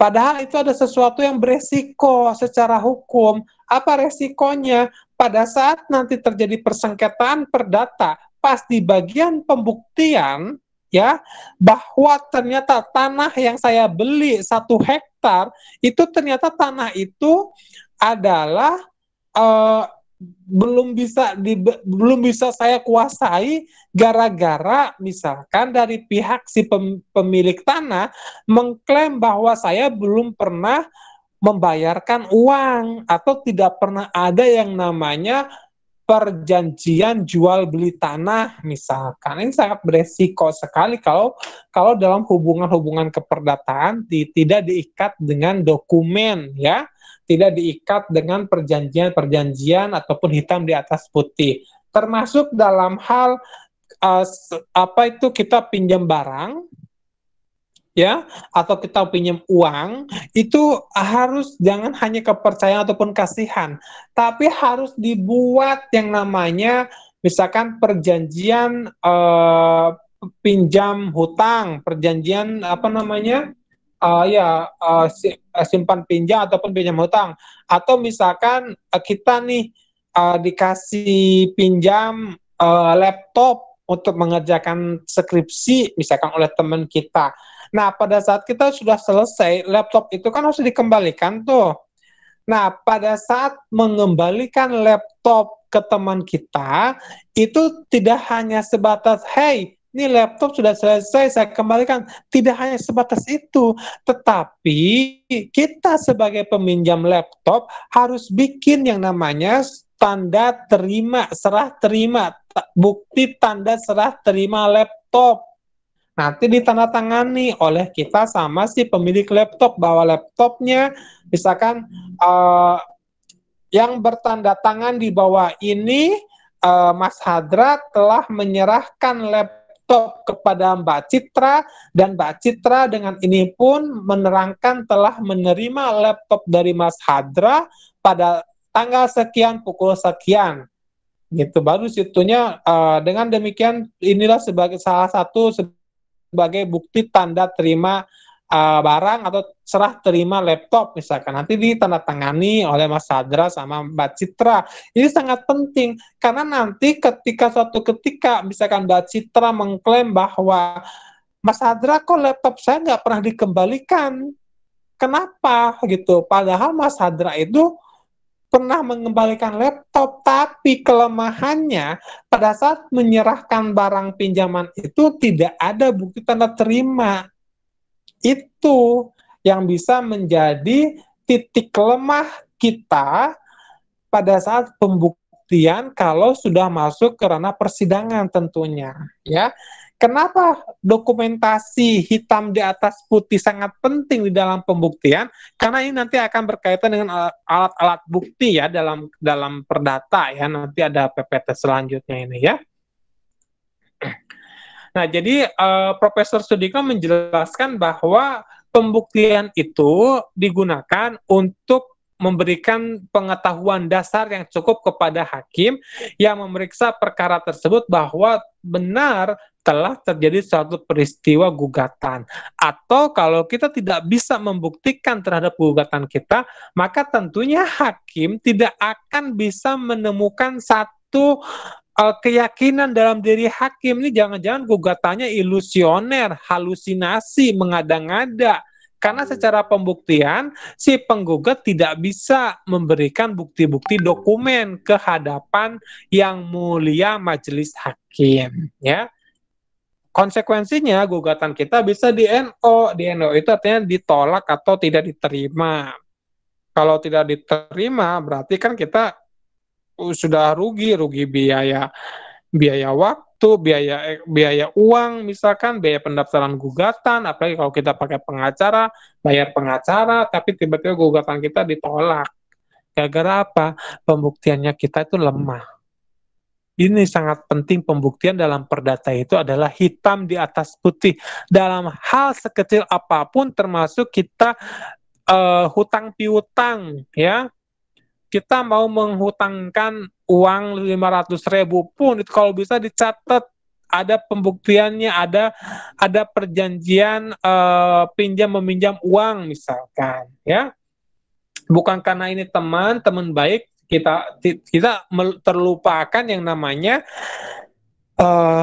Padahal itu ada sesuatu yang beresiko secara hukum. Apa resikonya? Pada saat nanti terjadi persengketaan perdata, pas di bagian pembuktian, ya, bahwa ternyata tanah yang saya beli 1 hektar, itu ternyata tanah itu adalah belum bisa saya kuasai gara-gara misalkan dari pihak si pemilik tanah mengklaim bahwa saya belum pernah membayarkan uang atau tidak pernah ada yang namanya perjanjian jual beli tanah misalkan. Ini sangat beresiko sekali kalau dalam hubungan keperdataan tidak diikat dengan dokumen ya, tidak diikat dengan perjanjian ataupun hitam di atas putih. Termasuk dalam hal kita pinjam barang ya, atau kita pinjam uang, itu harus jangan hanya kepercayaan ataupun kasihan, tapi harus dibuat yang namanya misalkan perjanjian pinjam hutang, perjanjian simpan pinjam ataupun pinjam hutang, atau misalkan kita nih dikasih pinjam laptop untuk mengerjakan skripsi misalkan oleh teman kita. Nah, pada saat kita sudah selesai, laptop itu kan harus dikembalikan tuh. Nah, pada saat mengembalikan laptop ke teman kita, itu tidak hanya sebatas, hey, ini laptop sudah selesai, saya kembalikan. Tidak hanya sebatas itu, tetapi kita sebagai peminjam laptop harus bikin yang namanya tanda terima, serah terima, bukti tanda serah terima laptop. Nanti ditandatangani oleh kita sama si pemilik laptop, bahwa laptopnya misalkan yang bertanda tangan di bawah ini Mas Hadra telah menyerahkan laptop kepada Mbak Citra, dan Mbak Citra dengan ini pun menerangkan telah menerima laptop dari Mas Hadra pada tanggal sekian pukul sekian. Gitu, baru situnya dengan demikian inilah sebagai salah satu sebagai bukti tanda terima barang atau serah terima laptop misalkan. Nanti ditandatangani oleh Mas Hadra sama Mbak Citra. Ini sangat penting karena nanti suatu ketika misalkan Mbak Citra mengklaim bahwa Mas Hadra kok laptop saya nggak pernah dikembalikan. Kenapa gitu? Padahal Mas Hadra itu pernah mengembalikan laptop, tapi kelemahannya pada saat menyerahkan barang pinjaman itu tidak ada bukti tanda terima. Itu yang bisa menjadi titik lemah kita pada saat pembuktian kalau sudah masuk ke ranah persidangan tentunya, ya. Kenapa dokumentasi hitam di atas putih sangat penting di dalam pembuktian? Karena ini nanti akan berkaitan dengan alat-alat bukti ya dalam perdata ya. Nanti ada PPT selanjutnya ini ya. Nah, jadi Profesor Sudikno menjelaskan bahwa pembuktian itu digunakan untuk memberikan pengetahuan dasar yang cukup kepada hakim yang memeriksa perkara tersebut bahwa benar telah terjadi suatu peristiwa gugatan. Atau kalau kita tidak bisa membuktikan terhadap gugatan kita, maka tentunya hakim tidak akan bisa menemukan satu keyakinan dalam diri hakim. Ini jangan-jangan gugatannya ilusioner, halusinasi, mengada-ngada. Karena secara pembuktian, si penggugat tidak bisa memberikan bukti-bukti dokumen ke hadapan yang mulia majelis hakim. Ya, konsekuensinya gugatan kita bisa di NO. Di NO itu artinya ditolak atau tidak diterima. Kalau tidak diterima, berarti kan kita sudah rugi biaya waktu, biaya uang, misalkan biaya pendaftaran gugatan, apalagi kalau kita pakai pengacara, bayar pengacara, tapi tiba-tiba gugatan kita ditolak. Gara-gara apa? Pembuktiannya kita itu lemah. Ini sangat penting, pembuktian dalam perdata itu adalah hitam di atas putih. Dalam hal sekecil apapun, termasuk kita hutang piutang, ya. Kita mau menghutangkan uang 500.000 pun, itu kalau bisa dicatat, ada pembuktiannya, ada perjanjian pinjam meminjam uang misalkan, ya. Bukan karena ini teman baik kita terlupakan yang namanya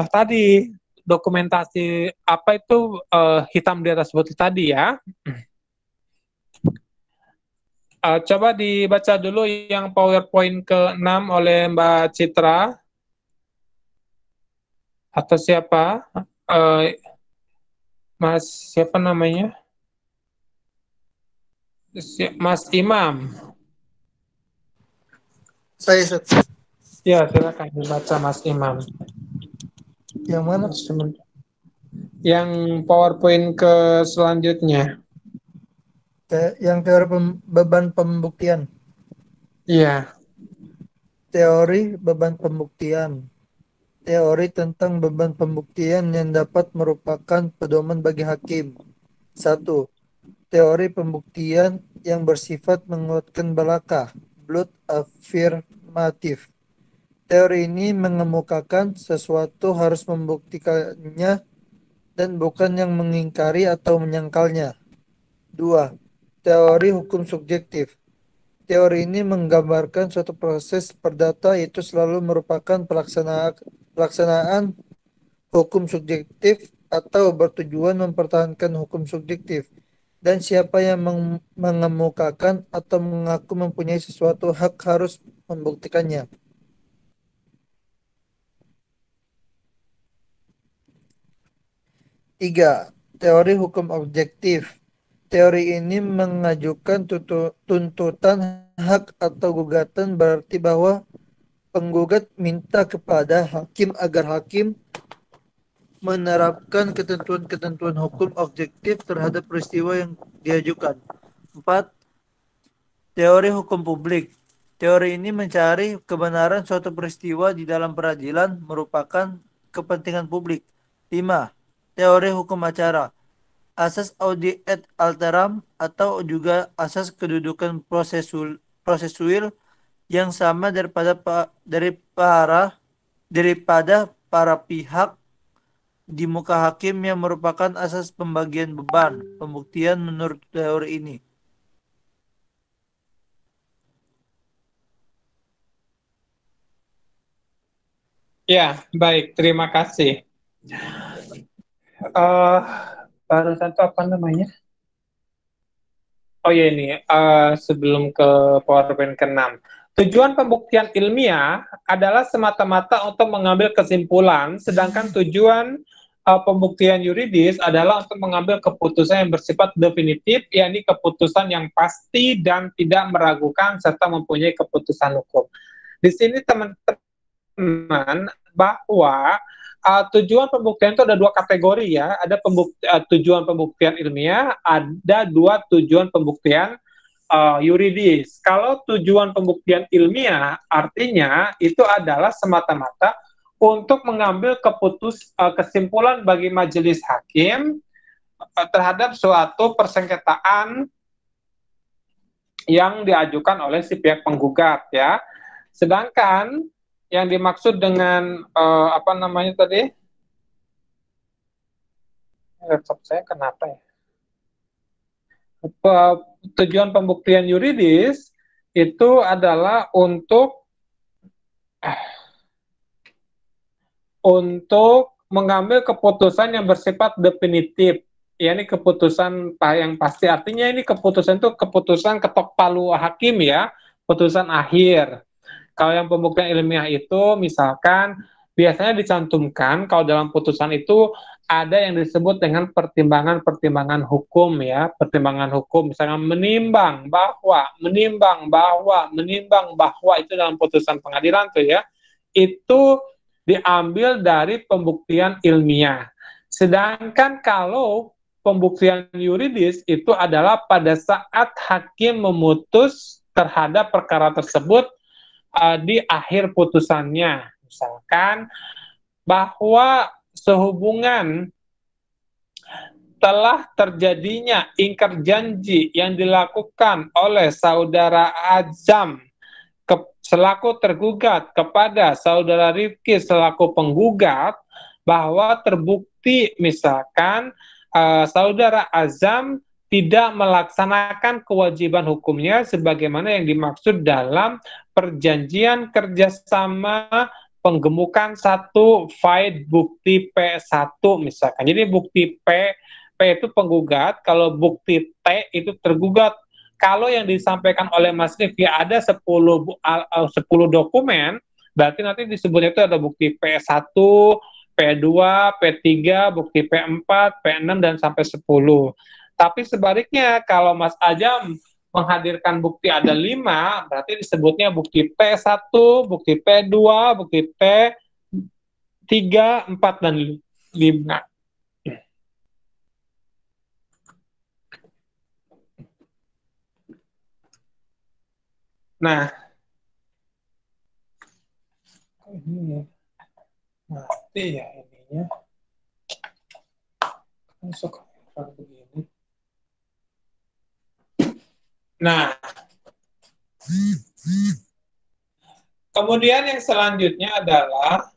tadi dokumentasi apa itu hitam di atas putih tadi, ya. Coba dibaca dulu yang PowerPoint ke-6 oleh Mbak Citra. Atau siapa? Mas, siapa namanya? Mas Imam. Saya, Ustaz. Ya, silakan dibaca Mas Imam. Yang mana? Yang PowerPoint ke selanjutnya. Yang teori beban pembuktian. Iya. Teori beban pembuktian. Teori tentang beban pembuktian yang dapat merupakan pedoman bagi hakim. 1. Teori pembuktian yang bersifat menguatkan belaka, blood affirmative. Teori ini mengemukakan sesuatu harus membuktikannya dan bukan yang mengingkari atau menyangkalnya. 2. Teori hukum subjektif. Teori ini menggambarkan suatu proses perdata yaitu selalu merupakan pelaksanaan hukum subjektif atau bertujuan mempertahankan hukum subjektif, dan siapa yang mengemukakan atau mengaku mempunyai sesuatu hak harus membuktikannya. 3. Teori hukum objektif. Teori ini mengajukan tuntutan hak atau gugatan, berarti bahwa penggugat minta kepada hakim agar hakim menerapkan ketentuan-ketentuan hukum objektif terhadap peristiwa yang diajukan. 4. Teori hukum publik. Teori ini mencari kebenaran suatu peristiwa di dalam peradilan merupakan kepentingan publik. 5. Teori hukum acara. Asas audi et alteram atau juga asas kedudukan prosesuil yang sama daripada para pihak di muka hakim yang merupakan asas pembagian beban pembuktian menurut teori ini. Ya, baik, terima kasih. Barusan itu apa namanya? Oh ya, ini sebelum ke PowerPoint ke-6. Tujuan pembuktian ilmiah adalah semata-mata untuk mengambil kesimpulan, sedangkan tujuan pembuktian yuridis adalah untuk mengambil keputusan yang bersifat definitif, yakni keputusan yang pasti dan tidak meragukan serta mempunyai keputusan hukum. Di sini teman-teman bahwa tujuan pembuktian itu ada dua kategori, ya. Ada tujuan pembuktian ilmiah, ada dua tujuan pembuktian yuridis. Kalau tujuan pembuktian ilmiah artinya itu adalah semata-mata untuk mengambil kesimpulan bagi majelis hakim terhadap suatu persengketaan yang diajukan oleh si pihak penggugat ya. Sedangkan yang dimaksud dengan apa namanya tadi? Laptop saya kenapa ya? Tujuan pembuktian yuridis itu adalah untuk mengambil keputusan yang bersifat definitif. Ya, ini keputusan yang pasti. Artinya ini keputusan itu keputusan ketok palu hakim ya, keputusan akhir. Kalau yang pembuktian ilmiah itu misalkan biasanya dicantumkan kalau dalam putusan itu ada yang disebut dengan pertimbangan-pertimbangan hukum ya, pertimbangan hukum misalnya menimbang bahwa itu dalam putusan pengadilan tuh ya. Itu diambil dari pembuktian ilmiah. Sedangkan kalau pembuktian yuridis itu adalah pada saat hakim memutus terhadap perkara tersebut di akhir putusannya. Misalkan bahwa sehubungan telah terjadinya ingkar janji yang dilakukan oleh saudara Azam selaku tergugat kepada saudara Rifki selaku penggugat, bahwa terbukti misalkan saudara Azam tidak melaksanakan kewajiban hukumnya sebagaimana yang dimaksud dalam perjanjian kerjasama penggemukan satu file bukti P1 misalkan. Jadi bukti P itu penggugat, kalau bukti T itu tergugat. Kalau yang disampaikan oleh Mas Rifki ada 10 dokumen, berarti nanti disebutnya itu ada bukti P1, P2, P3, bukti P4, P6, dan sampai 10. Tapi sebaliknya, kalau Mas Ajam menghadirkan bukti ada 5, berarti disebutnya bukti P1, bukti P2, bukti P3, 4, dan 5. Nah, ini mati ya ininya. Masuk begini. Nah, kemudian yang selanjutnya adalah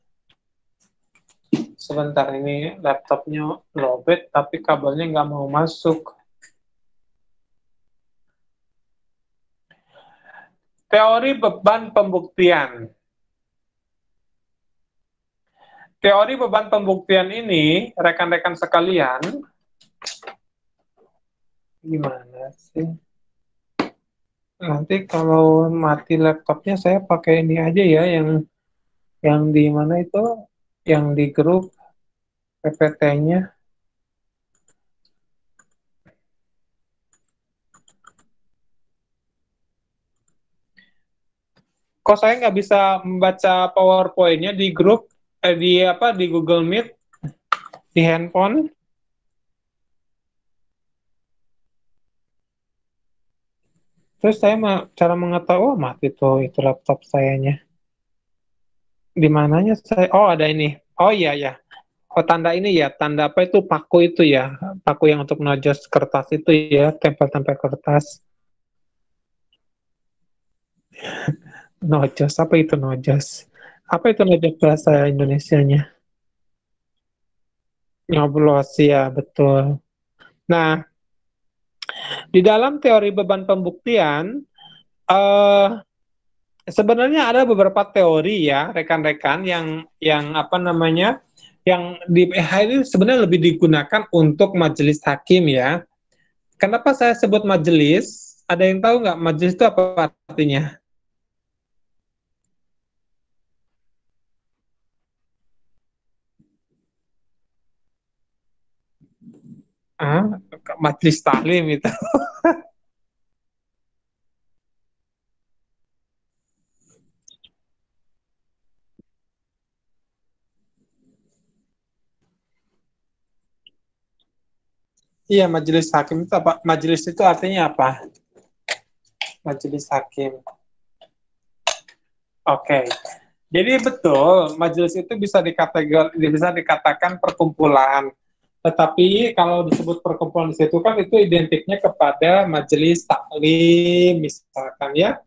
sebentar, ini laptopnya lowbat tapi kabelnya nggak mau masuk. Teori beban pembuktian. Teori beban pembuktian ini, rekan-rekan sekalian, gimana sih? Nanti kalau mati laptopnya saya pakai ini aja ya, yang di mana itu, yang di grup PPT-nya. Kok saya nggak bisa membaca PowerPoint-nya di grup, di Google Meet, di handphone? Terus saya cara mengetahui, mati tuh itu laptop sayanya. Di mananya saya? Oh, ada ini. Oh iya ya. Oh, tanda ini ya, tanda apa itu, paku itu ya, paku yang untuk nojos kertas itu ya, tempel-tempel kertas. Nojos, apa itu nojos? Apa itu nojos bahasa Indonesianya? Nyoblos ya, betul. Nah, di dalam teori beban pembuktian, sebenarnya ada beberapa teori ya, rekan-rekan, yang apa namanya, yang di ini sebenarnya lebih digunakan untuk majelis hakim ya. Kenapa saya sebut majelis? Ada yang tahu nggak majelis itu apa artinya? Majelis taklim itu. Iya, majelis hakim itu apa? Majelis itu artinya apa? Majelis hakim. Oke. Jadi betul, majelis itu bisa dikatakan perkumpulan. Tetapi kalau disebut perkumpulan di situ kan itu identiknya kepada majelis taklim misalkan ya.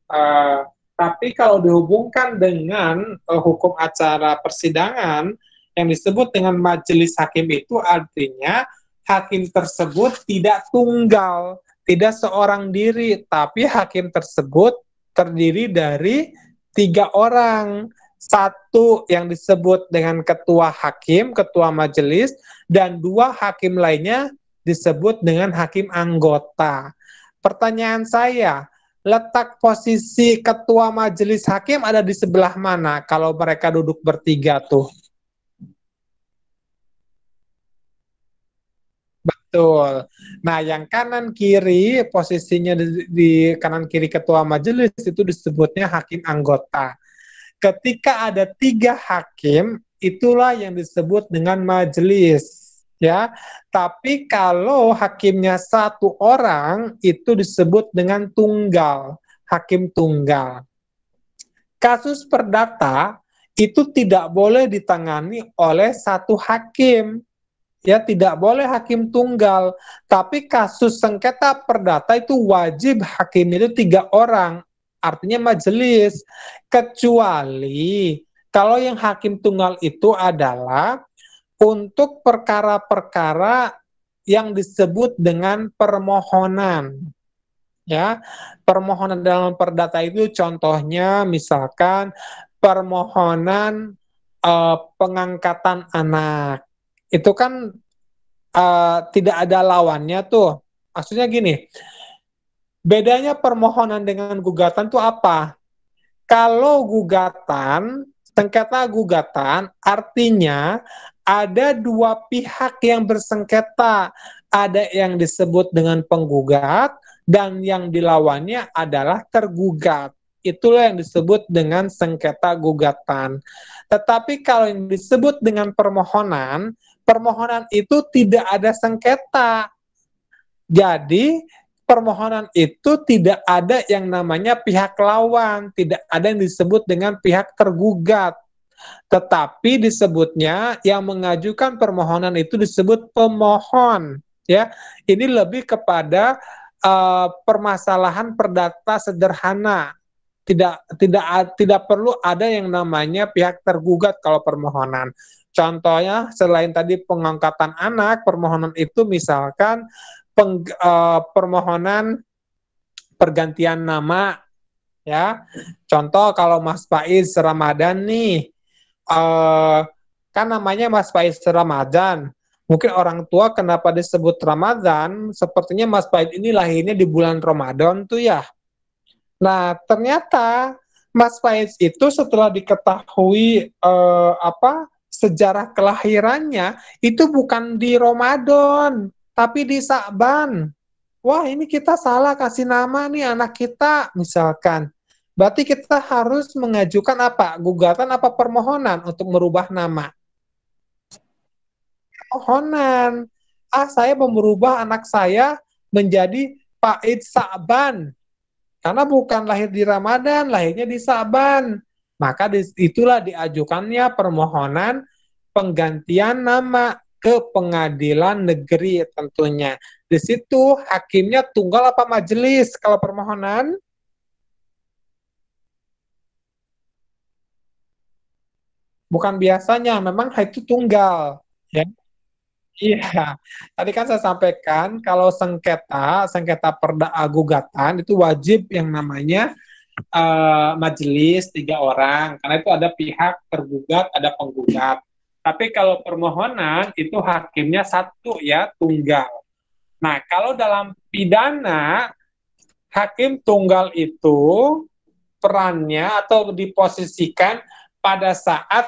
Uh, tapi kalau dihubungkan dengan hukum acara persidangan yang disebut dengan majelis hakim itu artinya hakim tersebut tidak tunggal, tidak seorang diri, tapi hakim tersebut terdiri dari 3 orang. Satu yang disebut dengan ketua hakim, ketua majelis, dan 2 hakim lainnya disebut dengan hakim anggota. Pertanyaan saya, letak posisi ketua majelis hakim ada di sebelah mana kalau mereka duduk bertiga tuh? Betul. Nah, yang kanan kiri posisinya di kanan kiri ketua majelis itu disebutnya hakim anggota. Ketika ada 3 hakim, itulah yang disebut dengan majelis, ya. Tapi kalau hakimnya 1 orang, itu disebut dengan tunggal, hakim tunggal. Kasus perdata itu tidak boleh ditangani oleh 1 hakim, ya, tidak boleh hakim tunggal. Tapi kasus sengketa perdata itu wajib hakim itu 3 orang. Artinya majelis, kecuali kalau yang hakim tunggal itu adalah untuk perkara-perkara yang disebut dengan permohonan. Ya, permohonan dalam perdata itu contohnya misalkan permohonan pengangkatan anak. Itu kan tidak ada lawannya tuh. Maksudnya gini, bedanya permohonan dengan gugatan itu apa? Kalau gugatan, sengketa gugatan, artinya ada 2 pihak yang bersengketa. Ada yang disebut dengan penggugat, dan yang dilawannya adalah tergugat. Itulah yang disebut dengan sengketa gugatan. Tetapi kalau yang disebut dengan permohonan, permohonan itu tidak ada sengketa. Jadi, permohonan itu tidak ada yang namanya pihak lawan, tidak ada yang disebut dengan pihak tergugat. Tetapi disebutnya yang mengajukan permohonan itu disebut pemohon, ya. Ini lebih kepada permasalahan perdata sederhana. Tidak perlu ada yang namanya pihak tergugat kalau permohonan. Contohnya selain tadi pengangkatan anak, permohonan itu misalkan permohonan pergantian nama, ya. Contoh kalau Mas Faiz Ramadan nih, kan namanya Mas Faiz Ramadan. Mungkin orang tua kenapa disebut Ramadan, sepertinya Mas Faiz ini lahirnya di bulan Ramadan tuh ya. Nah, ternyata Mas Faiz itu setelah diketahui sejarah kelahirannya itu bukan di Ramadan, tapi di Sa'ban. Wah, ini kita salah kasih nama nih anak kita, misalkan. Berarti kita harus mengajukan apa? Gugatan apa permohonan untuk merubah nama? Permohonan. Saya mau merubah anak saya menjadi Faiz Sa'ban. Karena bukan lahir di Ramadan, lahirnya di Sa'ban. Maka itulah diajukannya permohonan penggantian nama ke pengadilan negeri tentunya. Di situ hakimnya tunggal apa majelis kalau permohonan? Bukan biasanya, memang itu tunggal. Ya. Iya, tadi kan saya sampaikan kalau sengketa gugatan itu wajib yang namanya majelis 3 orang, karena itu ada pihak tergugat, ada penggugat. Tapi kalau permohonan itu hakimnya 1 ya, tunggal. Nah, kalau dalam pidana hakim tunggal itu perannya atau diposisikan pada saat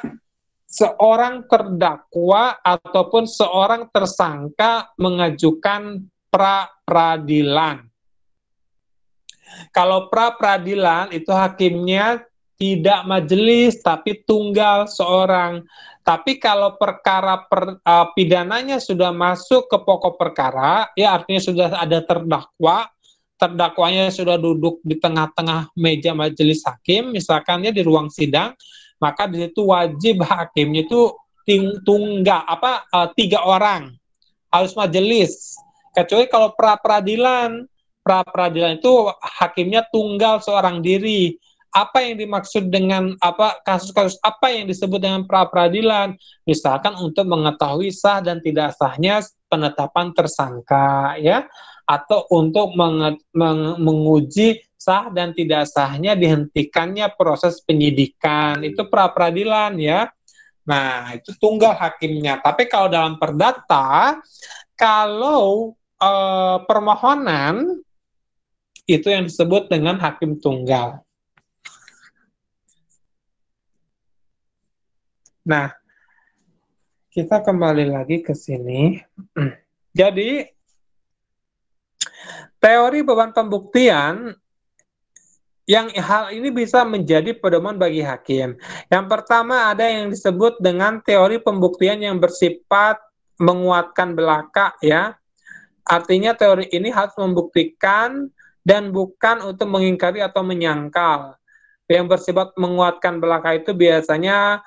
seorang terdakwa ataupun seorang tersangka mengajukan pra-peradilan. Kalau pra-peradilan itu hakimnya tidak majelis tapi tunggal seorang. Tapi kalau perkara pidananya sudah masuk ke pokok perkara, ya artinya sudah ada terdakwa, terdakwanya sudah duduk di tengah-tengah meja majelis hakim, misalkan ya di ruang sidang, maka di situ wajib hakimnya itu tunggal 3 orang, harus majelis. Kecuali kalau pra-peradilan itu hakimnya tunggal seorang diri. Apa yang dimaksud dengan kasus-kasus apa yang disebut dengan pra-peradilan? Misalkan untuk mengetahui sah dan tidak sahnya penetapan tersangka, ya, atau untuk menguji sah dan tidak sahnya dihentikannya proses penyidikan, itu pra-peradilan, ya. Nah, itu tunggal hakimnya. Tapi kalau dalam perdata, kalau permohonan itu yang disebut dengan hakim tunggal. Nah, kita kembali lagi ke sini. Jadi, teori beban pembuktian yang hal ini bisa menjadi pedoman bagi hakim. Yang pertama ada yang disebut dengan teori pembuktian yang bersifat menguatkan belaka, ya. Artinya teori ini harus membuktikan dan bukan untuk mengingkari atau menyangkal. Yang bersifat menguatkan belaka itu biasanya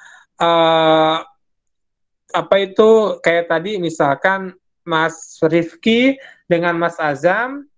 kayak tadi misalkan Mas Rifki dengan Mas Azam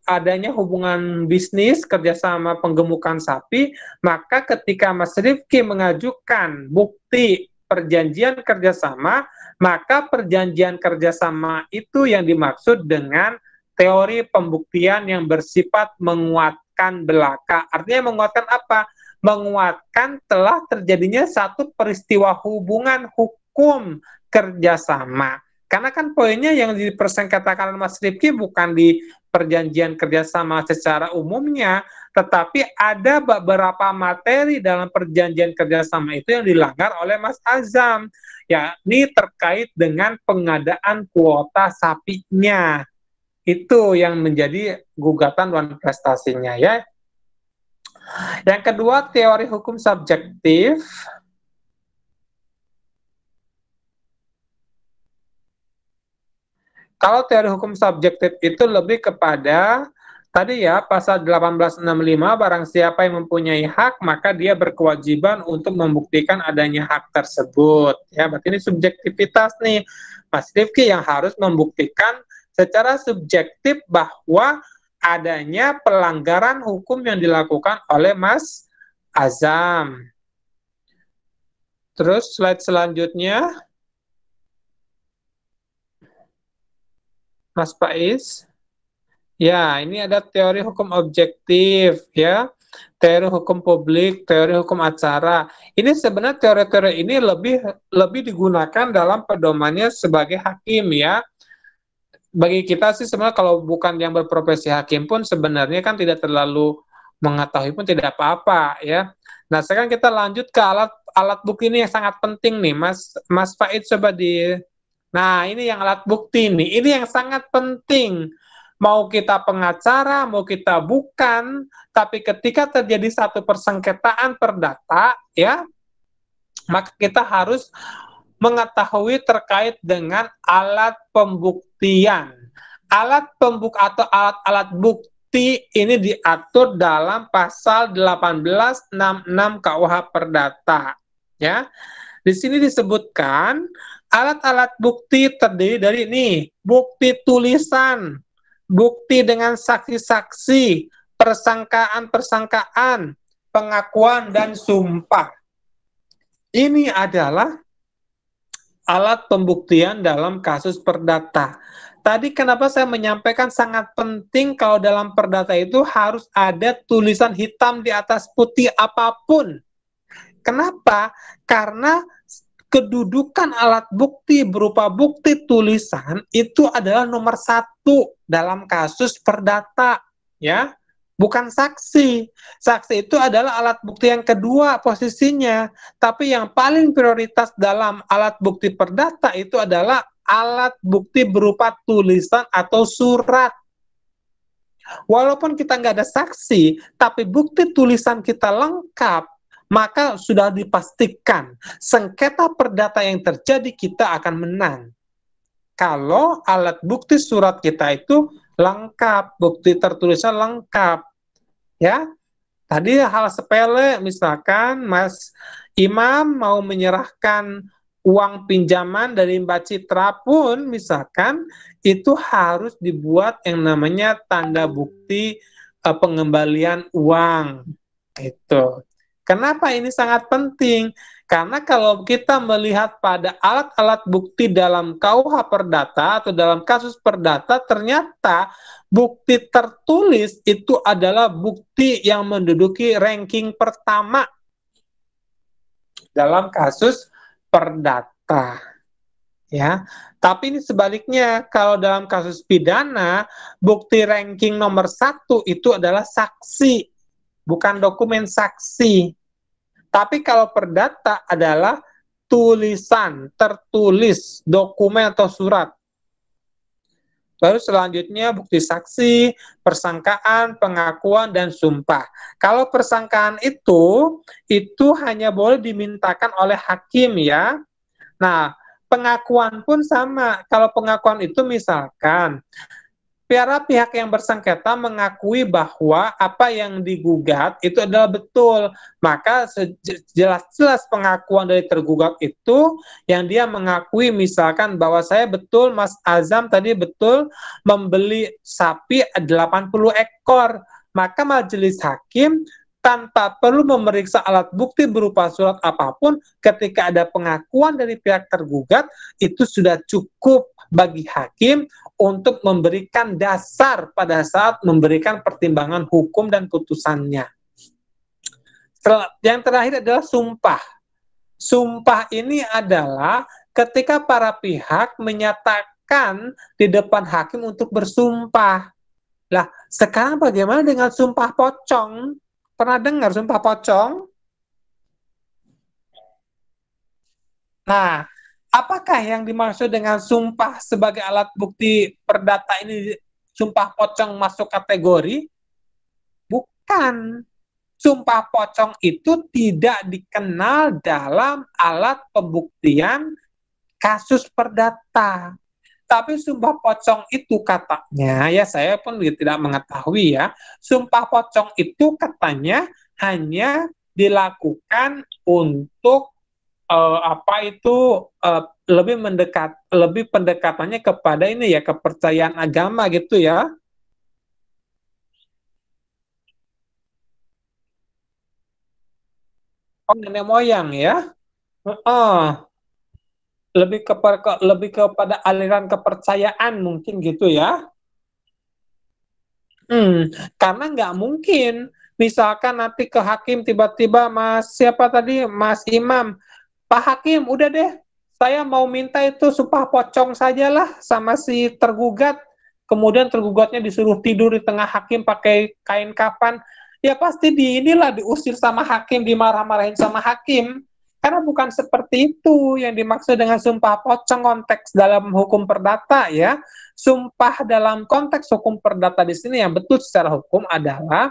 adanya hubungan bisnis kerjasama penggemukan sapi, maka ketika Mas Rifki mengajukan bukti perjanjian kerjasama, maka perjanjian kerjasama itu yang dimaksud dengan teori pembuktian yang bersifat menguatkan belaka. Artinya menguatkan apa? Menguatkan telah terjadinya satu peristiwa hubungan hukum kerjasama. Karena kan poinnya yang dipersengketakan Mas Rifki bukan di perjanjian kerjasama secara umumnya, tetapi ada beberapa materi dalam perjanjian kerjasama itu yang dilanggar oleh Mas Azam, yakni terkait dengan pengadaan kuota sapinya. Itu yang menjadi gugatan wan prestasinya, ya. Yang kedua, teori hukum subjektif. Kalau teori hukum subjektif itu lebih kepada tadi, ya, pasal 1865, barang siapa yang mempunyai hak maka dia berkewajiban untuk membuktikan adanya hak tersebut. Ya, berarti ini subjektivitas nih. Mas Rifki yang harus membuktikan secara subjektif bahwa adanya pelanggaran hukum yang dilakukan oleh Mas Azam. Terus slide selanjutnya, Mas Faiz. Ya, ini ada teori hukum objektif, ya, teori hukum publik, teori hukum acara. Ini sebenarnya teori-teori ini lebih digunakan dalam pedomannya sebagai hakim, ya. Bagi kita sih sebenarnya kalau bukan yang berprofesi hakim pun sebenarnya kan tidak terlalu mengetahui pun tidak apa-apa, ya. Nah, sekarang kita lanjut ke alat bukti ini yang sangat penting nih, Mas Faid, coba Nah, ini yang alat bukti nih. Ini yang sangat penting. Mau kita pengacara, mau kita bukan, tapi ketika terjadi satu persengketaan perdata, ya, maka kita harus mengetahui terkait dengan alat pembuktian. Alat bukti ini diatur dalam pasal 1866 KUH Perdata, ya. Di sini disebutkan alat-alat bukti terdiri dari bukti tulisan, bukti dengan saksi-saksi, persangkaan-persangkaan, pengakuan, dan sumpah. Ini adalah alat pembuktian dalam kasus perdata. Tadi kenapa saya menyampaikan sangat penting kalau dalam perdata itu harus ada tulisan hitam di atas putih apapun. Kenapa? Karena kedudukan alat bukti berupa bukti tulisan itu adalah nomor 1 dalam kasus perdata, ya, bukan saksi. Saksi itu adalah alat bukti yang kedua posisinya, tapi yang paling prioritas dalam alat bukti perdata itu adalah alat bukti berupa tulisan atau surat. Walaupun kita nggak ada saksi, tapi bukti tulisan kita lengkap, maka sudah dipastikan sengketa perdata yang terjadi kita akan menang. Kalau alat bukti surat kita itu lengkap, bukti tertulisnya lengkap, ya. Tadi hal sepele, misalkan Mas Imam mau menyerahkan uang pinjaman dari Mbak Citra pun, misalkan itu harus dibuat yang namanya tanda bukti pengembalian uang. Itu. Kenapa ini sangat penting? Karena kalau kita melihat pada alat-alat bukti dalam KUH Perdata atau dalam kasus perdata, ternyata bukti tertulis itu adalah bukti yang menduduki ranking pertama dalam kasus perdata. Ya, tapi ini sebaliknya, kalau dalam kasus pidana, bukti ranking nomor 1 itu adalah saksi, bukan dokumen saksi. Tapi kalau perdata adalah tulisan, tertulis, dokumen atau surat. Lalu selanjutnya bukti saksi, persangkaan, pengakuan, dan sumpah. Kalau persangkaan itu hanya boleh dimintakan oleh hakim ya. Nah, pengakuan pun sama. Kalau pengakuan itu misalkan, pihak yang bersengketa mengakui bahwa apa yang digugat itu adalah betul, maka jelas-jelas pengakuan dari tergugat itu yang dia mengakui misalkan bahwa saya betul, Mas Azam tadi betul membeli sapi 80 ekor, maka majelis hakim tanpa perlu memeriksa alat bukti berupa surat apapun, ketika ada pengakuan dari pihak tergugat, itu sudah cukup bagi hakim untuk memberikan dasar pada saat memberikan pertimbangan hukum dan putusannya. Yang terakhir adalah sumpah. Sumpah ini adalah ketika para pihak menyatakan di depan hakim untuk bersumpah. Lah, sekarang bagaimana dengan sumpah pocong? Pernah dengar sumpah pocong? Nah, apakah yang dimaksud dengan sumpah sebagai alat bukti perdata ini, sumpah pocong masuk kategori? Bukan. Sumpah pocong itu tidak dikenal dalam alat pembuktian kasus perdata. Tapi sumpah pocong itu katanya, ya saya pun tidak mengetahui ya, sumpah pocong itu katanya hanya dilakukan untuk lebih pendekatannya kepada ini ya, kepercayaan agama gitu ya. Oh, nenek moyang ya. Lebih kepada aliran kepercayaan mungkin gitu ya. Karena nggak mungkin misalkan nanti ke hakim tiba-tiba siapa tadi, Mas Imam, Pak Hakim, udah deh, saya mau minta itu sumpah pocong sajalah sama si tergugat. Kemudian tergugatnya disuruh tidur di tengah hakim pakai kain kafan. Ya pasti diusir sama hakim, dimarah-marahin sama hakim. Karena bukan seperti itu yang dimaksud dengan sumpah pocong konteks dalam hukum perdata ya. Sumpah dalam konteks hukum perdata di sini yang betul secara hukum adalah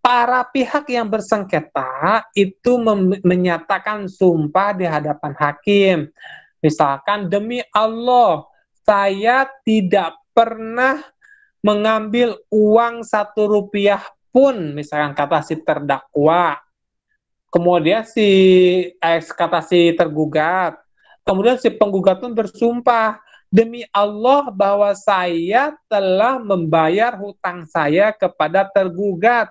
para pihak yang bersengketa itu menyatakan sumpah di hadapan hakim. Misalkan, demi Allah, saya tidak pernah mengambil uang 1 rupiah pun, misalkan kata si terdakwa. Kemudian kata si tergugat. Kemudian si penggugat pun bersumpah, demi Allah bahwa saya telah membayar hutang saya kepada tergugat.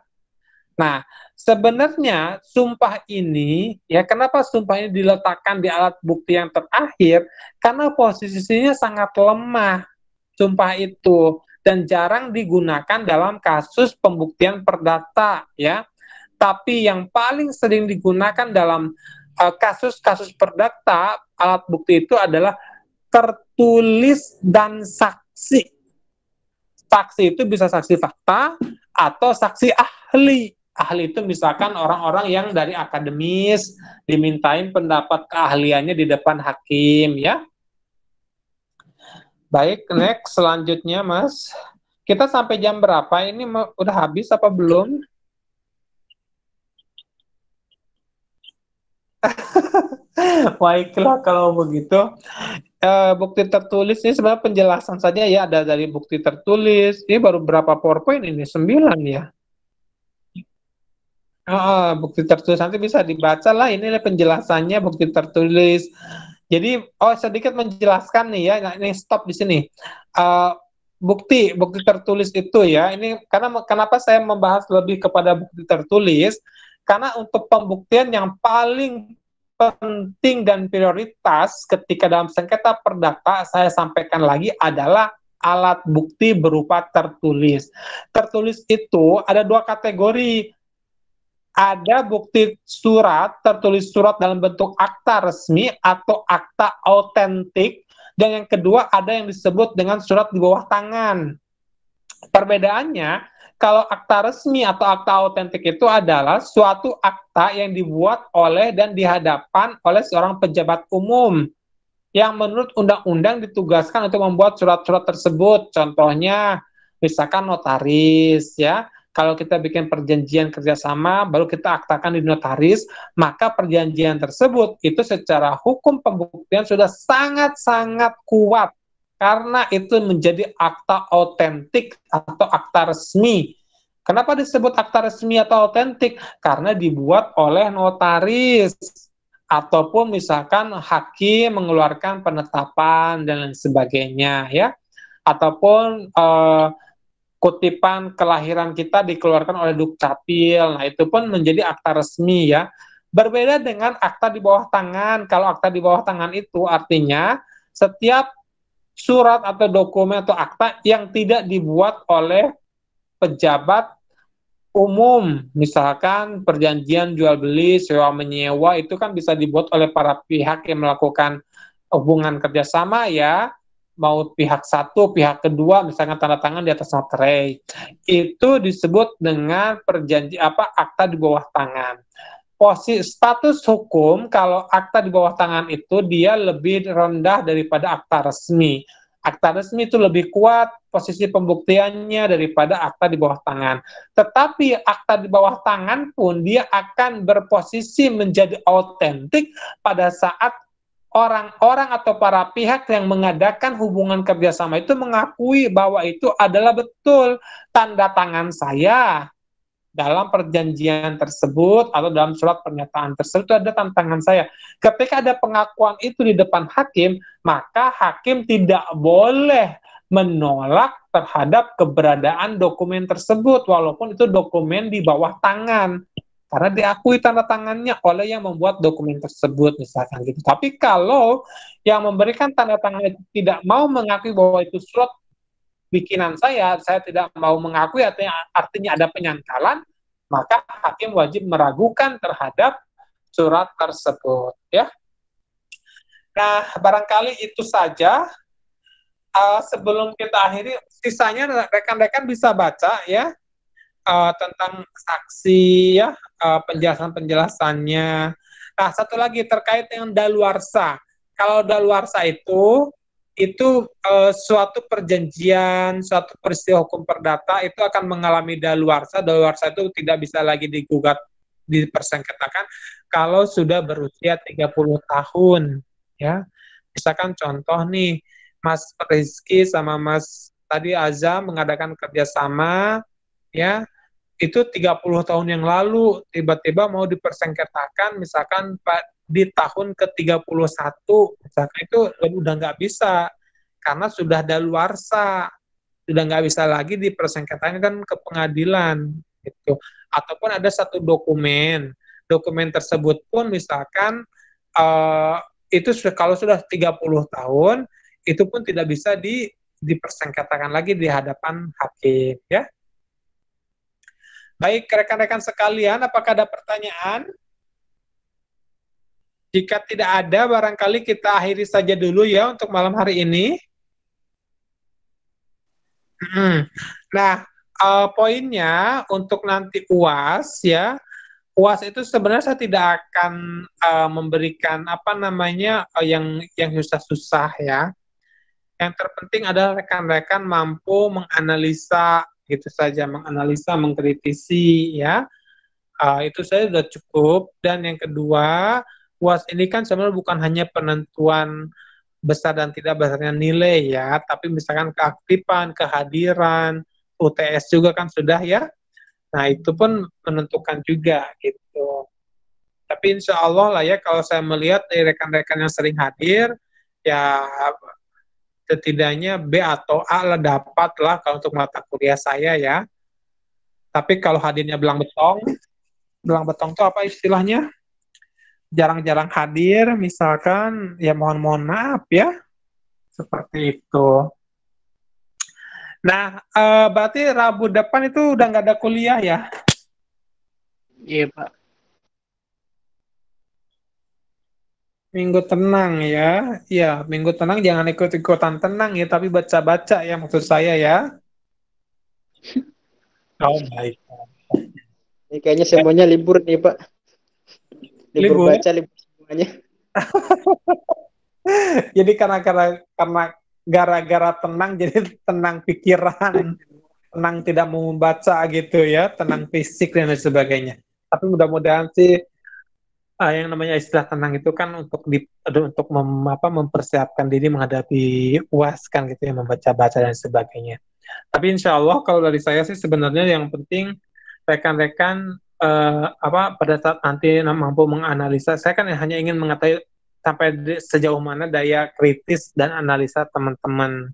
Nah, sebenarnya sumpah ini, ya kenapa sumpah ini diletakkan di alat bukti yang terakhir? Karena posisinya sangat lemah sumpah itu dan jarang digunakan dalam kasus pembuktian perdata, ya. Tapi yang paling sering digunakan dalam kasus-kasus perdata, alat bukti itu adalah tertulis dan saksi. Saksi itu bisa saksi fakta atau saksi ahli. Ahli itu misalkan orang-orang yang dari akademis dimintain pendapat keahliannya di depan hakim ya. Baik, next selanjutnya Mas. Kita sampai jam berapa ini? Udah habis apa belum? Baiklah kalau begitu. Bukti tertulis ini sebenarnya penjelasan saja ya, ada dari bukti tertulis. Ini baru berapa PowerPoint ini? 9 ya. Bukti tertulis nanti bisa dibaca lah, ini penjelasannya bukti tertulis. Jadi, sedikit menjelaskan nih ya, nah, ini stop di sini. Bukti tertulis itu ya, ini karena kenapa saya membahas lebih kepada bukti tertulis, karena untuk pembuktian yang paling penting dan prioritas ketika dalam sengketa perdata, saya sampaikan lagi adalah alat bukti berupa tertulis. Tertulis itu ada dua kategori. Ada bukti surat, tertulis surat dalam bentuk akta resmi atau akta autentik, dan yang kedua ada yang disebut dengan surat di bawah tangan. Perbedaannya, kalau akta resmi atau akta autentik itu adalah suatu akta yang dibuat oleh dan dihadapan oleh seorang pejabat umum yang menurut undang-undang ditugaskan untuk membuat surat-surat tersebut. Contohnya, misalkan notaris, ya. Kalau kita bikin perjanjian kerjasama, baru kita aktakan di notaris, maka perjanjian tersebut itu secara hukum pembuktian sudah sangat-sangat kuat, karena itu menjadi akta autentik atau akta resmi. Kenapa disebut akta resmi atau autentik? Karena dibuat oleh notaris, ataupun misalkan hakim mengeluarkan penetapan dan lain sebagainya, ya. Ataupun kutipan kelahiran kita dikeluarkan oleh Dukcapil. Nah, itu pun menjadi akta resmi ya. Berbeda dengan akta di bawah tangan. Kalau akta di bawah tangan itu artinya setiap surat atau dokumen atau akta yang tidak dibuat oleh pejabat umum, misalkan perjanjian jual beli, sewa menyewa, itu kan bisa dibuat oleh para pihak yang melakukan hubungan kerjasama ya, mau pihak satu, pihak kedua, misalnya tanda tangan di atas materai, itu disebut dengan akta di bawah tangan. Status hukum kalau akta di bawah tangan itu dia lebih rendah daripada akta resmi. Akta resmi itu lebih kuat posisi pembuktiannya daripada akta di bawah tangan. Tetapi akta di bawah tangan pun dia akan berposisi menjadi autentik pada saat orang-orang atau para pihak yang mengadakan hubungan kerjasama itu mengakui bahwa itu adalah betul tanda tangan saya dalam perjanjian tersebut atau dalam surat pernyataan tersebut ada tanda tangan saya. Ketika ada pengakuan itu di depan hakim, maka hakim tidak boleh menolak terhadap keberadaan dokumen tersebut walaupun itu dokumen di bawah tangan. Karena diakui tanda tangannya oleh yang membuat dokumen tersebut, misalkan gitu. Tapi kalau yang memberikan tanda tangan itu tidak mau mengakui bahwa itu surat bikinan saya tidak mau mengakui, artinya ada penyangkalan, maka hakim wajib meragukan terhadap surat tersebut. Ya. Nah, barangkali itu saja. Sebelum kita akhiri, sisanya rekan-rekan bisa baca ya. Tentang saksi ya, penjelasan-penjelasannya. Nah, satu lagi terkait dengan daluarsa. Kalau daluarsa itu suatu perjanjian, suatu peristiwa hukum perdata itu akan mengalami daluarsa. Daluarsa itu tidak bisa lagi digugat, dipersengketakan kalau sudah berusia 30 tahun ya. Misalkan contoh nih, Mas Rizky sama Mas tadi Azam mengadakan kerjasama ya, itu 30 tahun yang lalu tiba-tiba mau dipersengketakan misalkan di tahun ke-31 misalkan, itu udah nggak bisa karena sudah daluarsa, sudah nggak bisa lagi dipersengketakan kan ke pengadilan gitu. Ataupun ada satu dokumen tersebut pun misalkan itu kalau sudah 30 tahun itu pun tidak bisa dipersengketakan lagi di hadapan hakim ya. Baik, rekan-rekan sekalian, apakah ada pertanyaan? Jika tidak ada, barangkali kita akhiri saja dulu ya untuk malam hari ini. Nah, poinnya untuk nanti UAS ya, UAS itu sebenarnya saya tidak akan memberikan yang susah-susah ya. Yang terpenting adalah rekan-rekan mampu menganalisa gitu saja, menganalisa, mengkritisi ya, itu saya sudah cukup. Dan yang kedua, UAS ini kan sebenarnya bukan hanya penentuan besar dan tidak besarnya nilai ya, tapi misalkan keaktifan, kehadiran, UTS juga kan sudah ya, Nah, itu pun menentukan juga gitu. Tapi insya Allah lah ya, kalau saya melihat dari rekan-rekan yang sering hadir, ya setidaknya B atau A lah dapat lah kalau untuk mata kuliah saya ya. Tapi kalau hadirnya belang betong itu apa istilahnya? Jarang-jarang hadir, misalkan, ya mohon maaf ya, seperti itu. Nah, berarti Rabu depan itu udah nggak ada kuliah ya? Iya, Pak. Minggu tenang ya. Ya, minggu tenang jangan ikut-ikutan tenang ya, tapi baca-baca ya maksud saya ya. Oh, baik. Ini kayaknya semuanya libur nih, Pak. Libur Libur. baca, libur semuanya. Jadi karena gara-gara tenang jadi tenang pikiran, tenang tidak mau membaca gitu ya, tenang fisik dan lain sebagainya. Tapi mudah-mudahan sih yang namanya istilah tenang itu kan untuk mempersiapkan diri menghadapi UAS kan gitu ya, membaca-baca dan sebagainya. Tapi insya Allah kalau dari saya sih sebenarnya yang penting rekan-rekan pada saat nanti mampu menganalisa, saya kan hanya ingin mengetahui sampai sejauh mana daya kritis dan analisa teman-teman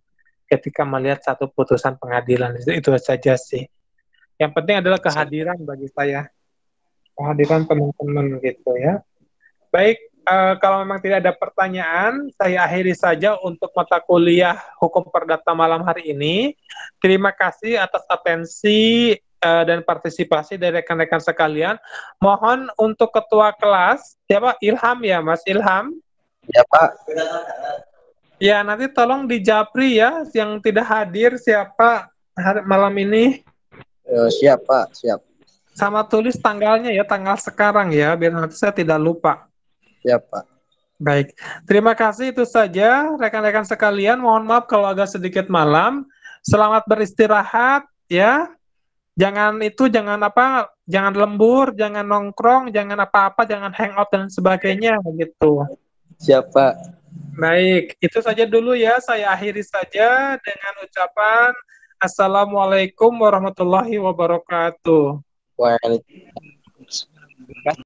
ketika melihat satu putusan pengadilan. Itu saja sih. Yang penting adalah kehadiran bagi saya, kehadiran teman-teman gitu ya. Baik, kalau memang tidak ada pertanyaan, saya akhiri saja untuk mata kuliah Hukum Perdata malam hari ini. Terima kasih atas atensi dan partisipasi dari rekan-rekan sekalian. Mohon untuk ketua kelas, siapa? Ilham ya, Mas Ilham? Ya, Pak. Ya, nanti tolong dijapri ya, yang tidak hadir siapa malam ini. Siap, Pak. Siap. Sama tulis tanggalnya ya, tanggal sekarang ya, biar nanti saya tidak lupa. Siap, Pak. Baik, terima kasih, itu saja rekan-rekan sekalian. Mohon maaf kalau agak sedikit malam. Selamat beristirahat ya. Jangan jangan lembur, jangan nongkrong, jangan apa-apa, jangan hangout dan sebagainya begitu. Siap, Pak. Baik, itu saja dulu ya. Saya akhiri saja dengan ucapan Assalamualaikum warahmatullahi wabarakatuh. Waalaikumsalam.